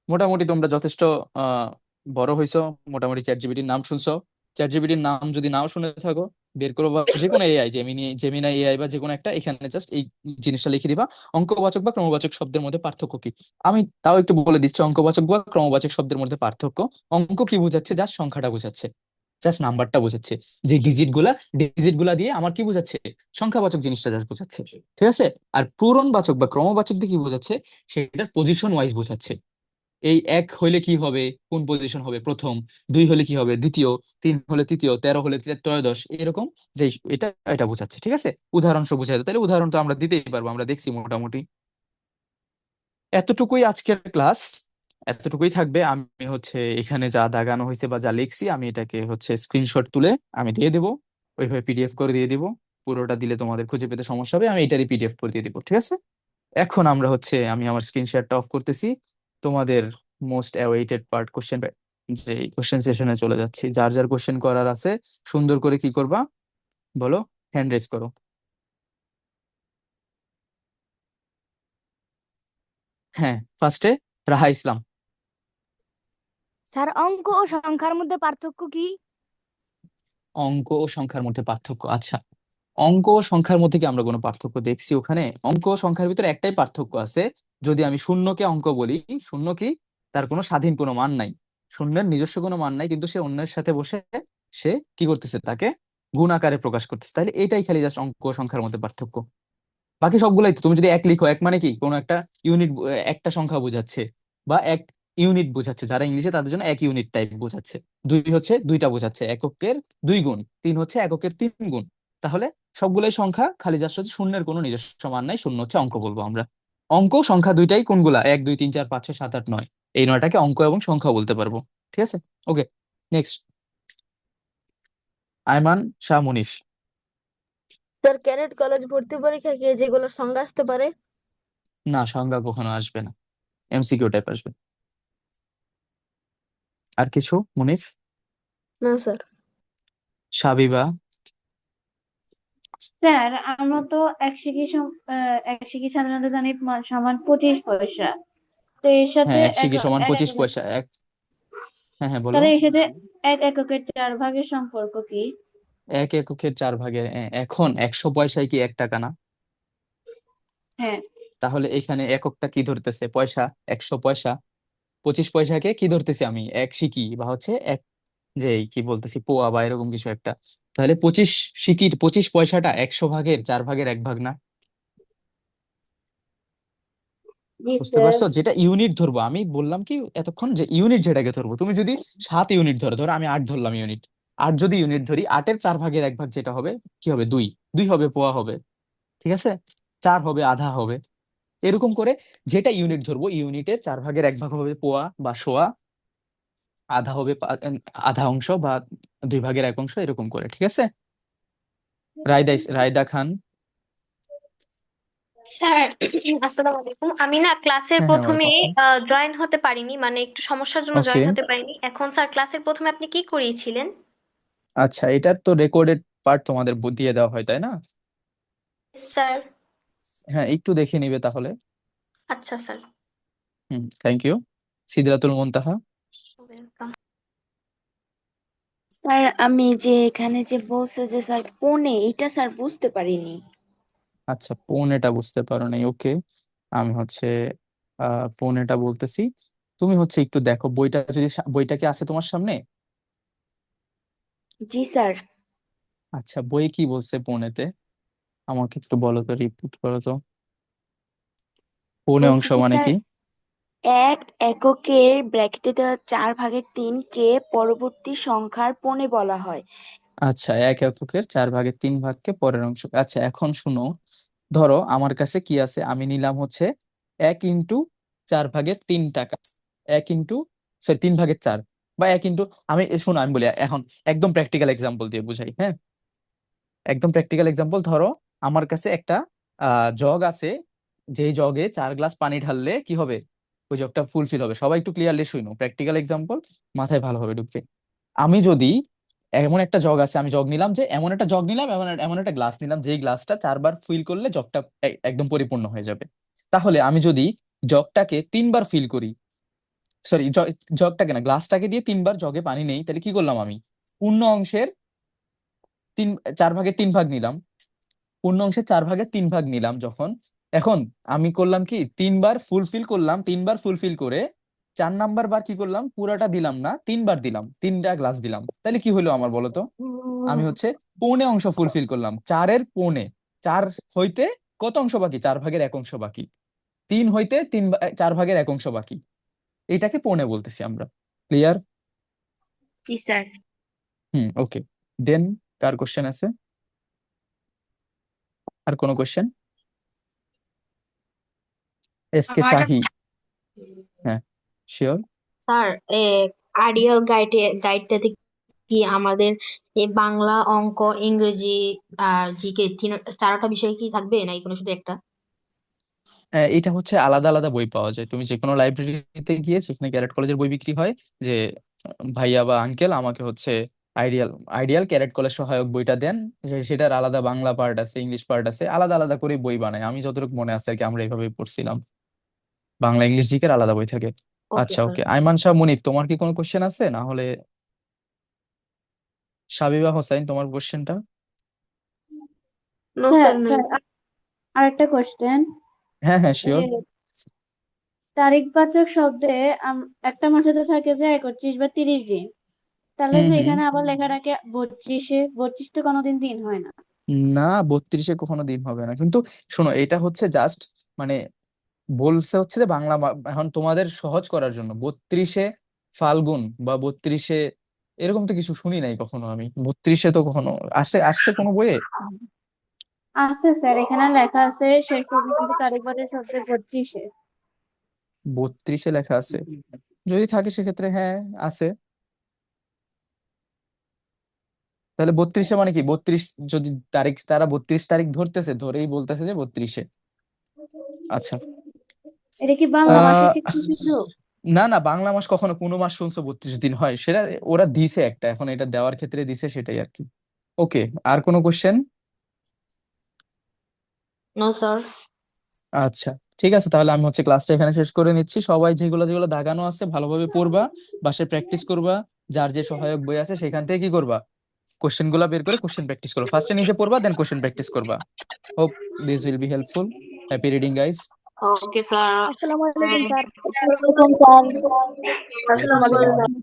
মোটামুটি তোমরা যথেষ্ট আহ বড় হইছো, মোটামুটি চ্যাট জিপিটির নাম শুনছো। চ্যাট জিপিটির নাম যদি নাও শুনে থাকো, বের করো, বা যে কোনো এআই, জেমিনাই এআই বা যে কোনো একটা, এখানে জাস্ট এই জিনিসটা লিখে দিবা, অঙ্কবাচক বা ক্রমবাচক শব্দের মধ্যে পার্থক্য কি। আমি তাও একটু বলে দিচ্ছি, অঙ্কবাচক বা ক্রমবাচক শব্দের মধ্যে পার্থক্য। অঙ্ক কি বোঝাচ্ছে? জাস্ট সংখ্যাটা বোঝাচ্ছে, জাস্ট নাম্বারটা বোঝাচ্ছে, যে ডিজিট গুলা দিয়ে আমার কি বোঝাচ্ছে? সংখ্যাবাচক জিনিসটা জাস্ট বোঝাচ্ছে, ঠিক আছে? আর পূরণবাচক বা ক্রমবাচক দিয়ে কি বোঝাচ্ছে? সেটার পজিশন ওয়াইজ বোঝাচ্ছে। এই 1 হইলে কি হবে, কোন পজিশন হবে প্রথম, 2 হলে কি হবে দ্বিতীয়, 3 হলে তৃতীয়, 13 হলে ত্রয়োদশ, এরকম যে এটা এটা বোঝাচ্ছে। ঠিক আছে, উদাহরণ সহ বোঝায়। তাহলে উদাহরণ তো আমরা দিতেই পারবো, আমরা দেখছি মোটামুটি। এতটুকুই আজকের ক্লাস, এতটুকুই থাকবে। আমি এখানে যা দাগানো হয়েছে বা যা লিখছি আমি এটাকে স্ক্রিনশট তুলে আমি দিয়ে দেবো, ওইভাবে পিডিএফ করে দিয়ে দিব। পুরোটা দিলে তোমাদের খুঁজে পেতে সমস্যা হবে, আমি এটারই পিডিএফ করে দিয়ে দিব। ঠিক আছে, এখন আমরা আমি আমার স্ক্রিন শেয়ারটা অফ করতেছি। তোমাদের মোস্ট অ্যাওয়েটেড পার্ট, কোশ্চেন, যে কোশ্চেন সেশনে চলে যাচ্ছি। যার যার কোশ্চেন করার আছে সুন্দর করে কি করবা বলো, হ্যান্ড রেজ করো। হ্যাঁ, ফার্স্টে রাহা ইসলাম। স্যার অঙ্ক ও সংখ্যার মধ্যে পার্থক্য কি? অঙ্ক ও সংখ্যার মধ্যে পার্থক্য, আচ্ছা। অঙ্ক ও সংখ্যার মধ্যে কি আমরা কোনো পার্থক্য দেখছি ওখানে? অঙ্ক ও সংখ্যার ভিতরে একটাই পার্থক্য আছে, যদি আমি শূন্যকে অঙ্ক বলি, শূন্য কি, তার কোনো স্বাধীন কোনো মান নাই, শূন্যের নিজস্ব কোনো মান নাই, কিন্তু সে অন্যের সাথে বসে সে কি করতেছে, তাকে গুণ আকারে প্রকাশ করতেছে। তাহলে এটাই খালি জাস্ট অঙ্ক ও সংখ্যার মধ্যে পার্থক্য। বাকি সবগুলাই তো, তুমি যদি এক লিখো, এক মানে কি কোনো একটা ইউনিট, একটা সংখ্যা বোঝাচ্ছে, বা এক ইউনিট বোঝাচ্ছে, যারা ইংলিশে তাদের জন্য এক ইউনিট টাইপ বোঝাচ্ছে। 2 দুইটা বোঝাচ্ছে, এককের 2 গুণ, 3 এককের 3 গুণ। তাহলে সবগুলাই সংখ্যা, খালি জাস্ট শূন্যের কোনো নিজস্ব মান নাই, শূন্য অঙ্ক বলবো আমরা। অঙ্ক সংখ্যা দুইটাই কোনগুলা, 1 2 3 4 5 6 7 8 9, এই 9টাকে অঙ্ক এবং সংখ্যা বলতে পারবো। ঠিক আছে, okay, next. Ayman Shah Munif. Sir cadet college ভর্তি পরীক্ষা কি যেগুলো সংজ্ঞা আসতে পারে? না, সংজ্ঞা কখনো আসবে না, এমসিকিউ টাইপ আসবে। আর কিছু মুনিফ? না স্যার। সাবিবা। স্যার আমরা তো এক সিকি সাধারণত জানি সমান 25 পয়সা। তো এর সাথে হ্যাঁ, 1 সিকি সমান 25 পয়সা। হ্যাঁ হ্যাঁ, বলো। তাহলে এর সাথে 1 এককের 4 ভাগের সম্পর্ক কি? 1 এককের 4 ভাগে, এখন 100 পয়সায় কি 1 টাকা না? হ্যাঁ। তাহলে এখানে এককটা কি ধরতেছে, পয়সা, 100 পয়সা। 25 পয়সাকে কি ধরতেছি আমি, 1 সিকি, বা এক, যে কি বলতেছি, পোয়া বা এরকম কিছু একটা। তাহলে 25 সিকির 25 পয়সাটা 100 ভাগের 4 ভাগের 1 ভাগ না? জি বুঝতে স্যার। পারছো? যেটা ইউনিট ধরবো, আমি বললাম কি এতক্ষণ, যে ইউনিট যেটাকে ধরবো। তুমি যদি 7 ইউনিট ধরো, ধরো আমি 8 ধরলাম ইউনিট, 8 যদি ইউনিট ধরি, 8-এর 4 ভাগের 1 ভাগ যেটা হবে, কি হবে, 2, 2 হবে পোয়া হবে। ঠিক আছে, 4 হবে আধা হবে, এরকম করে যেটা ইউনিট ধরবো, ইউনিটের 4 ভাগের 1 ভাগ হবে পোয়া বা সোয়া, আধা হবে আধা অংশ বা 2 ভাগের 1 অংশ, এরকম করে। ঠিক আছে, রায়দা খান। স্যার আসসালামু আলাইকুম। আমি না ক্লাসের হ্যাঁ হ্যাঁ, প্রথমে ওয়ালাইকুম আসসালাম। জয়েন হতে পারিনি, মানে একটু সমস্যার জন্য ওকে, জয়েন হতে পারিনি। এখন স্যার ক্লাসের প্রথমে আপনি কি করিয়েছিলেন? আচ্ছা, এটার তো রেকর্ডেড পার্ট তোমাদের দিয়ে দেওয়া হয়, তাই না? স্যার। হ্যাঁ, একটু দেখে নিবে তাহলে। আচ্ছা sir. Thank you. Sidratul Muntaha. Welcome. Sir আমি যে এখানে যে বলছে যে স্যার পৌনে এটা স্যার বুঝতে পারিনি। আচ্ছা, পৌনেটা বুঝতে পারো নাই, ওকে। আমি পৌনেটা বলতেছি। তুমি একটু দেখো বইটা, যদি বইটা কি আছে তোমার সামনে? জি স্যার। আচ্ছা, বই কি বলছে পৌনেতে, আমাকে একটু বলো তো, রিপিট করো তো। পৌনে বলছে অংশ যে মানে স্যার কি? 1 এককের ব্র্যাকেটে দেওয়া 4/3 কে পরবর্তী সংখ্যার পৌনে বলা হয়। আচ্ছা, 1 এককের 4 ভাগের 3 ভাগকে পরের অংশ। আচ্ছা, এখন শুনো, ধরো আমার কাছে কি আছে, আমি নিলাম 1 × 4 ভাগের 3 টাকা, 3 ভাগের 4, বা 1 × আমি শোনো, আমি বলি এখন একদম প্র্যাকটিক্যাল এক্সাম্পল দিয়ে বুঝাই। হ্যাঁ, একদম প্র্যাকটিক্যাল এক্সাম্পল। ধরো আমার কাছে একটা জগ আছে, যেই জগে 4 গ্লাস পানি ঢাললে কি হবে, ওই জগটা ফুলফিল হবে। সবাই একটু ক্লিয়ারলি শুনো, প্র্যাকটিক্যাল এক্সাম্পল মাথায় ভালোভাবে ঢুকবে। আমি যদি এমন একটা জগ আছে, আমি জগ নিলাম, যে এমন একটা জগ নিলাম, এমন একটা গ্লাস নিলাম, যেই গ্লাসটা 4 বার ফিল করলে জগটা একদম পরিপূর্ণ হয়ে যাবে। তাহলে আমি যদি জগটাকে 3 বার ফিল করি, সরি, জগটাকে না, গ্লাসটাকে দিয়ে 3 বার জগে পানি নেই, তাহলে কি করলাম আমি, পূর্ণ অংশের 4 ভাগের 3 ভাগ নিলাম, পূর্ণ অংশের 4 ভাগের 3 ভাগ নিলাম যখন, এখন আমি করলাম কি, 3 বার ফুলফিল করলাম, 3 বার ফুলফিল করে 4 নাম্বার বার কি করলাম, পুরাটা দিলাম না, 3 বার দিলাম, 3টা গ্লাস দিলাম, তাহলে কি হলো আমার বলো তো? আমি পৌনে অংশ ফুলফিল করলাম, 4-এর পৌনে। 4 হইতে কত অংশ বাকি, 4 ভাগের 1 অংশ বাকি। 3 হইতে 4 ভাগের 1 অংশ বাকি। এটাকে পৌনে বলতেছি আমরা। ক্লিয়ার? জি স্যার। ওকে। দেন কার কোশ্চেন আছে? আর কোনো কোশ্চেন? এসকে আমার একটা শাহী। হ্যাঁ, শিওর। স্যার, আইডিয়াল গাইডটা থেকে কি আমাদের এই বাংলা, অঙ্ক, ইংরেজি আর জিকে চারটা বিষয় কি থাকবে নাকি কোনো শুধু একটা? এটা হচ্ছে আলাদা আলাদা বই পাওয়া যায়, তুমি যে কোনো লাইব্রেরিতে গিয়ে যেখানে ক্যারেট কলেজের বই বিক্রি হয়, যে ভাইয়া বা আঙ্কেল আমাকে হচ্ছে আইডিয়াল আইডিয়াল ক্যারেট কলেজ সহায়ক বইটা দেন, সেটার আলাদা বাংলা পার্ট আছে, ইংলিশ পার্ট আছে, আলাদা আলাদা করে বই বানায়। আমি যতটুকু মনে আছে আর কি, আমরা এইভাবে পড়ছিলাম। বাংলা ইংলিশ জিকের আলাদা বই থাকে। ওকে আচ্ছা, স্যার। ওকে। আইমান শাহ মুনিফ, তোমার কি কোনো কোশ্চেন আছে? না হলে সাবিবা হোসাইন, তোমার কোশ্চেনটা? নো স্যার স্যার নাই। স্যার আরেকটা কোশ্চেন। হ্যাঁ, হ্যাঁ, শিওর। তারিখবাচক শব্দে একটা মাসে তো থাকে যে 31 বা 30 দিন, তাহলে হুম, যে হুম। এখানে আবার লেখা থাকে 32, 32 তো কোনোদিন দিন হয় না। না, 32-এ কখনো দিন হবে না কিন্তু। শোনো, এটা হচ্ছে জাস্ট মানে বলছে হচ্ছে যে বাংলা এখন তোমাদের সহজ করার জন্য 32-এ ফাল্গুন বা 32-এ এরকম তো কিছু শুনি নাই কখনো আমি। 32-এ তো কখনো আসছে আসছে কোনো বইয়ে? আছে স্যার, এখানে লেখা আছে শেষ পর্যন্ত তারিখবাচক শব্দে 32-এ। 32-এ লেখা আছে? যদি থাকে সেক্ষেত্রে হ্যাঁ, আছে। তাহলে 32-এ মানে কি? 32 যদি তারিখ, তারা 32 তারিখ ধরতেছে, ধরেই বলতেছে যে 32-এ। আচ্ছা। এটা কি বাংলা মাসের আহ ক্ষেত্রে শুধু? না, না, বাংলা মাস কখনো কোনো মাস শুনছো 32 দিন হয়? সেটা ওরা দিছে একটা, এখন এটা দেওয়ার ক্ষেত্রে দিছে, সেটাই আর কি। ওকে। আর কোনো কোশ্চেন? No sir. আচ্ছা, ঠিক আছে, তাহলে আমি হচ্ছে ক্লাসটা এখানে শেষ করে নিচ্ছি। সবাই যেগুলো যেগুলো দাগানো আছে ভালোভাবে পড়বা, বাসায় প্র্যাকটিস করবা। যার যে সহায়ক বই আছে সেখান থেকে কি করবা, কোশ্চেন গুলা বের করে কোশ্চেন প্র্যাকটিস করবা। ফার্স্টে নিজে পড়বা, দেন কোশ্চেন প্র্যাকটিস করবা। Hope this will be helpful. Happy reading, guys. Okay sir. আসসালামু আলাইকুম স্যার। Welcome sir. ওয়ালাইকুম আসসালাম।